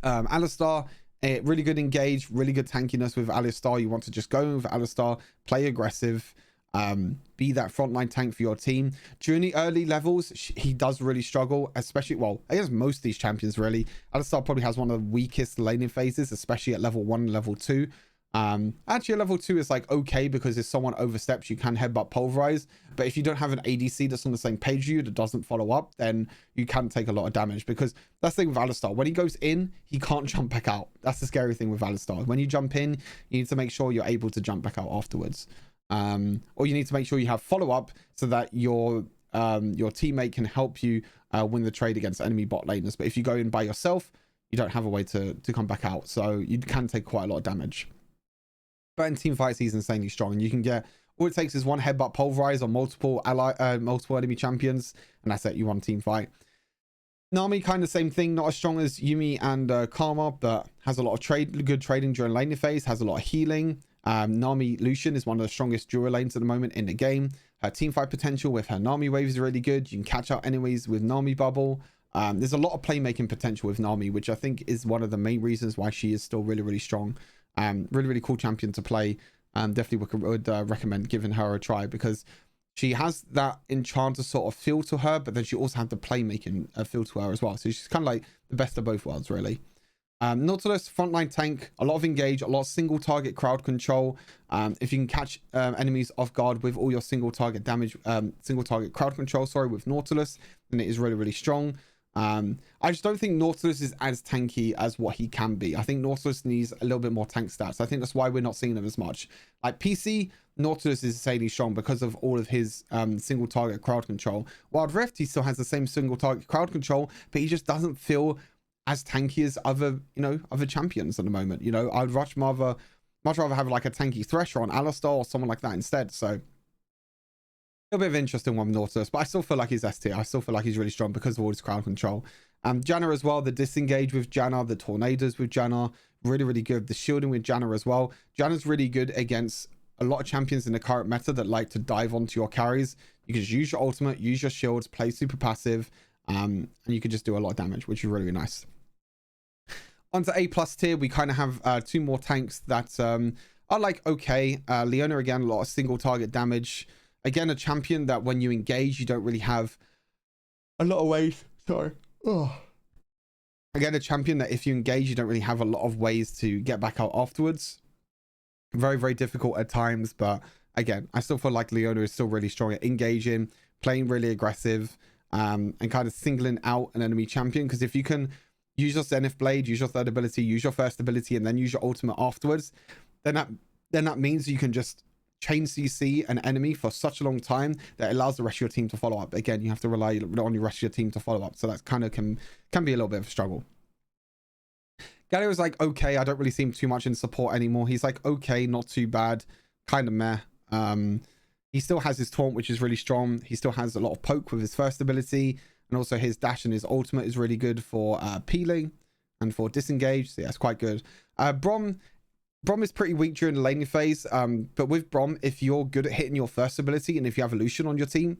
Alistar, really good engage, really good tankiness with Alistar. You want to just go in with Alistar, play aggressive, be that frontline tank for your team. During the early levels, he does really struggle, especially, well, I guess most of these champions really. Alistar probably has one of the weakest laning phases, especially at level 1 and level 2. Actually, level 2 is like okay, because if someone oversteps, you can headbutt pulverize. But if you don't have an ADC that's on the same page as you that doesn't follow up, then you can take a lot of damage. Because that's the thing with Alistar. When he goes in, he can't jump back out. That's the scary thing with Alistar. When you jump in, you need to make sure you're able to jump back out afterwards. Or you need to make sure you have follow up so that your teammate can help you win the trade against enemy bot laners. But if you go in by yourself, you don't have a way to come back out. So you can take quite a lot of damage. But in team fights, he's insanely strong. And you can get, all it takes is one headbutt pulverize on multiple enemy champions, and that's it. You won a team fight. Nami, kind of same thing. Not as strong as Yuumi and Karma, but has a lot of good trading during laning phase. Has a lot of healing. Nami Lucian is one of the strongest duo lanes at the moment in the game. Her team fight potential with her Nami wave is really good. You can catch out enemies with Nami bubble. There's a lot of playmaking potential with Nami, which I think is one of the main reasons why she is still really, really strong. Really, really cool champion to play. Definitely would recommend giving her a try, because she has that enchanter sort of feel to her, but then she also has the playmaking feel to her as well. So she's kind of like the best of both worlds, really. Nautilus, frontline tank, a lot of engage, a lot of single target crowd control. If you can catch enemies off guard with all your single target damage, single target crowd control, sorry, with Nautilus, then it is really, really strong. I just don't think Nautilus is as tanky as what he can be. I think Nautilus needs a little bit more tank stats. I think that's why we're not seeing them as much. Like PC, Nautilus is insanely strong because of all of his single target crowd control. Wild Rift, he still has the same single target crowd control, but he just doesn't feel as tanky as other, other champions at the moment. I'd much rather have like a tanky Thresh or an Alistar or someone like that instead. So a little bit of interesting one with Nautilus, but I still feel like he's S tier. I still feel like he's really strong because of all his crowd control. Janna as well, the disengage with Janna, the tornadoes with Janna, really, really good. The shielding with Janna as well. Janna's really good against a lot of champions in the current meta that like to dive onto your carries. You can just use your ultimate, use your shields, play super passive, and you can just do a lot of damage, which is really, really nice. Onto A+ tier, we kind of have two more tanks that are like okay. Leona, again, a lot of single target damage. Again, a champion that when you engage, you don't really have a lot of ways. Sorry. Oh. Again, a champion that if you engage, you don't really have a lot of ways to get back out afterwards. Very, very difficult at times. But again, I still feel like Leona is still really strong at engaging, playing really aggressive, and kind of singling out an enemy champion. Because if you can use your Zenith Blade, use your third ability, use your first ability, and then use your ultimate afterwards, then that means you can just chain CC an enemy for such a long time that allows the rest of your team to follow up. Again, you have to rely on your rest of your team to follow up. So that kind of can be a little bit of a struggle. Galio is like, okay, I don't really see him too much in support anymore. He's like, okay, not too bad, kind of meh. He still has his taunt, which is really strong. He still has a lot of poke with his first ability. And also his dash and his ultimate is really good for peeling and for disengage. So yeah, it's quite good. Brom is pretty weak during the laning phase. But with Brom, if you're good at hitting your first ability and if you have Lucian on your team,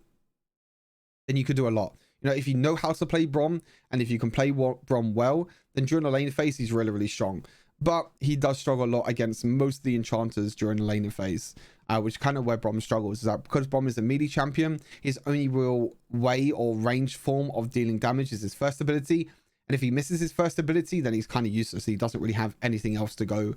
then you could do a lot. If you know how to play Brom and if you can play Brom well, then during the laning phase, he's really, really strong. But he does struggle a lot against most of the enchanters during the laning phase, which is kind of where Brom struggles. Is that because Brom is a melee champion, his only real way or range form of dealing damage is his first ability. And if he misses his first ability, then he's kind of useless. He doesn't really have anything else to go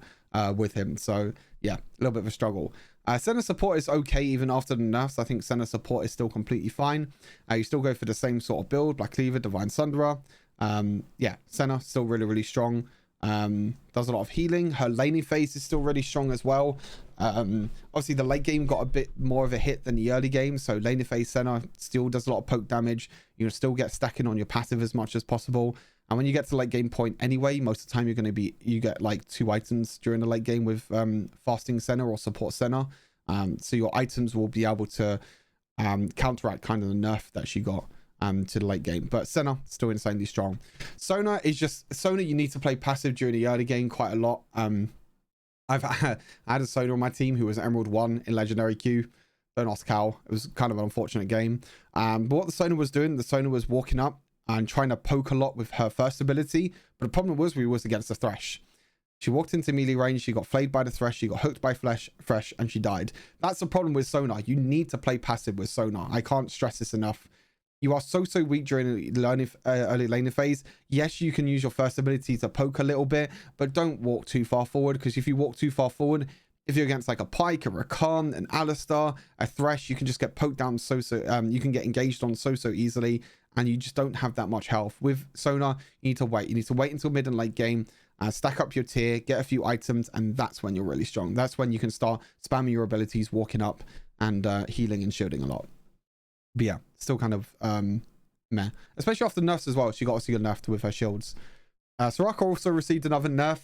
with him. So yeah, a little bit of a struggle. Center support is okay even after the nerfs. I think center support is still completely fine. You still go for the same sort of build, Black Cleaver, Divine Sunderer. Yeah, center still really, really strong. Does a lot of healing. Her laning phase is still really strong as well. Obviously the late game got a bit more of a hit than the early game, so laning phase center still does a lot of poke damage. You still get stacking on your passive as much as possible, and when you get to late game point anyway, most of the time you get like 2 items during the late game with fasting center or support center, so your items will be able to counteract kind of the nerf that she got to the late game. But Senna still insanely strong. Sona you need to play passive during the early game quite a lot. I had a Sona on my team who was Emerald 1 in Legendary Queue. Don't ask how. It was kind of an unfortunate game. But what the Sona was doing, the Sona was walking up and trying to poke a lot with her first ability. But the problem was we was against the Thresh. She walked into melee range, she got flayed by the Thresh, she got hooked by Thresh, and she died. That's the problem with Sona. You need to play passive with Sona. I can't stress this enough. You are so weak during the early laning phase. Yes, you can use your first ability to poke a little bit, but don't walk too far forward, because if you walk too far forward, if you're against like a Pike, a Rakan, an Alistar, a Thresh, you can just get poked down you can get engaged on so easily, and you just don't have that much health. With Sona, you need to wait. You need to wait until mid and late game, stack up your tier, get a few items, and that's when you're really strong. That's when you can start spamming your abilities, walking up, and healing and shielding a lot. But yeah, still kind of meh. Especially after nerfs as well. She got obviously a nerf with her shields. Soraka also received another nerf.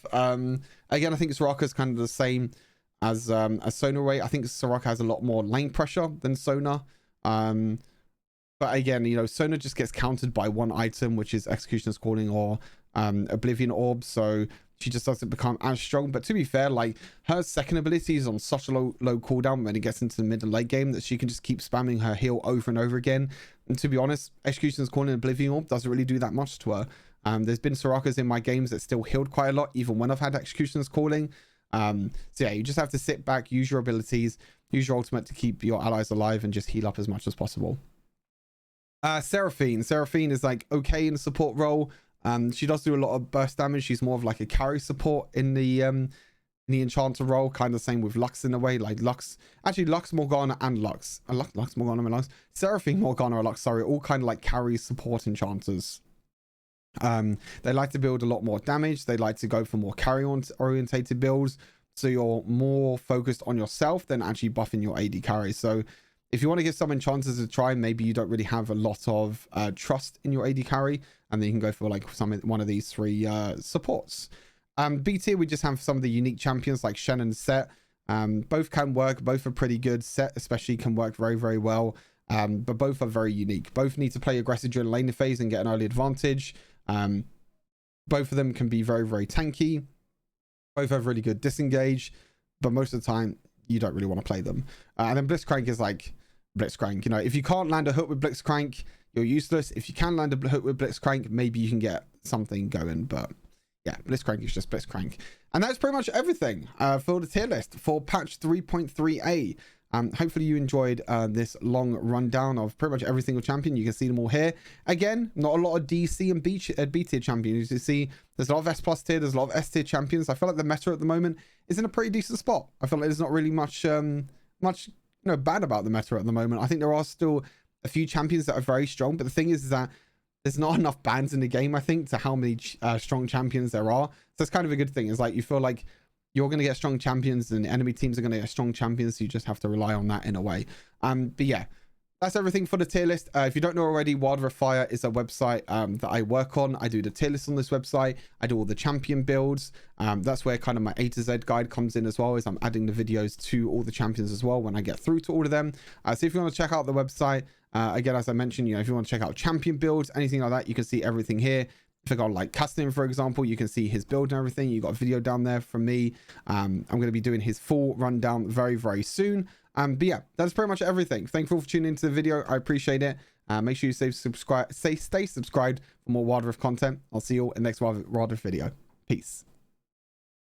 Again, I think Soraka's kind of the same as Sona way. I think Soraka has a lot more lane pressure than Sona. But again, Sona just gets countered by one item, which is Executioner's Calling or Oblivion Orb. So she just doesn't become as strong. But to be fair, like, her second ability is on such a low cooldown when it gets into the mid and late game that she can just keep spamming her heal over and over again. And to be honest, Executioner's Calling and Oblivion Orb doesn't really do that much to her. There's been Sorakas in my games that still healed quite a lot, even when I've had Executioner's Calling. So yeah, you just have to sit back, use your abilities, use your ultimate to keep your allies alive, and just heal up as much as possible. Seraphine is like okay in the support role. She does do a lot of burst damage. She's more of like a carry support in the enchanter role, kind of same with Lux in a way. Like Lux, actually Lux, Morgana, and Lux, Morgana, and Lux, Seraphine, Morgana, or Lux, sorry, all kind of like carry support enchanters. They like to build a lot more damage. They like to go for more carry orientated builds, so you're more focused on yourself than actually buffing your AD carry. So if you want to give some enchanters a try, maybe you don't really have a lot of trust in your AD carry, and then you can go for like one of these three supports. B tier, we just have some of the unique champions like Shen and Set. Both can work. Both are pretty good. Set especially can work very, very well. But both are very unique. Both need to play aggressive during laning phase and get an early advantage. Both of them can be very, very tanky. Both have really good disengage, but most of the time you don't really want to play them. And then Blitzcrank is like Blitzcrank. You know, if you can't land a hook with Blitzcrank, you're useless. If you can land a hook with Blitzcrank, maybe you can get something going, but yeah, Blitzcrank is just Blitzcrank. And that's pretty much everything for the tier list for patch 3.3a. Hopefully you enjoyed this long rundown of pretty much every single champion. You can see them all here. Again, not a lot of DC and B tier champions. You see there's a lot of S plus tier, there's a lot of S tier champions. I feel like the meta at the moment is in a pretty decent spot. I feel like there's not really much bad about the meta at the moment. I think there are still a few champions that are very strong, but the thing is that there's not enough bans in the game, I think, to how many strong champions there are. So it's kind of a good thing. It's like you feel like you're going to get strong champions and enemy teams are going to get strong champions. So you just have to rely on that in a way. But yeah, that's everything for the tier list. If you don't know already, Wild Rift Fire is a website that I work on. I do the tier list on this website. I do all the champion builds. That's where kind of my A to Z guide comes in as well, as I'm adding the videos to all the champions as well when I get through to all of them. So if you want to check out the website, again, as I mentioned, you know, if you want to check out champion builds, anything like that, you can see everything here. If I go like Kassadin, for example, you can see his build and everything. You got a video down there from me. I'm going to be doing his full rundown very, very soon. But yeah, that's pretty much everything. Thank you all for tuning into the video. I appreciate it. Make sure you stay subscribed for more Wild Rift content. I'll see you all in the next Wild Rift video. Peace.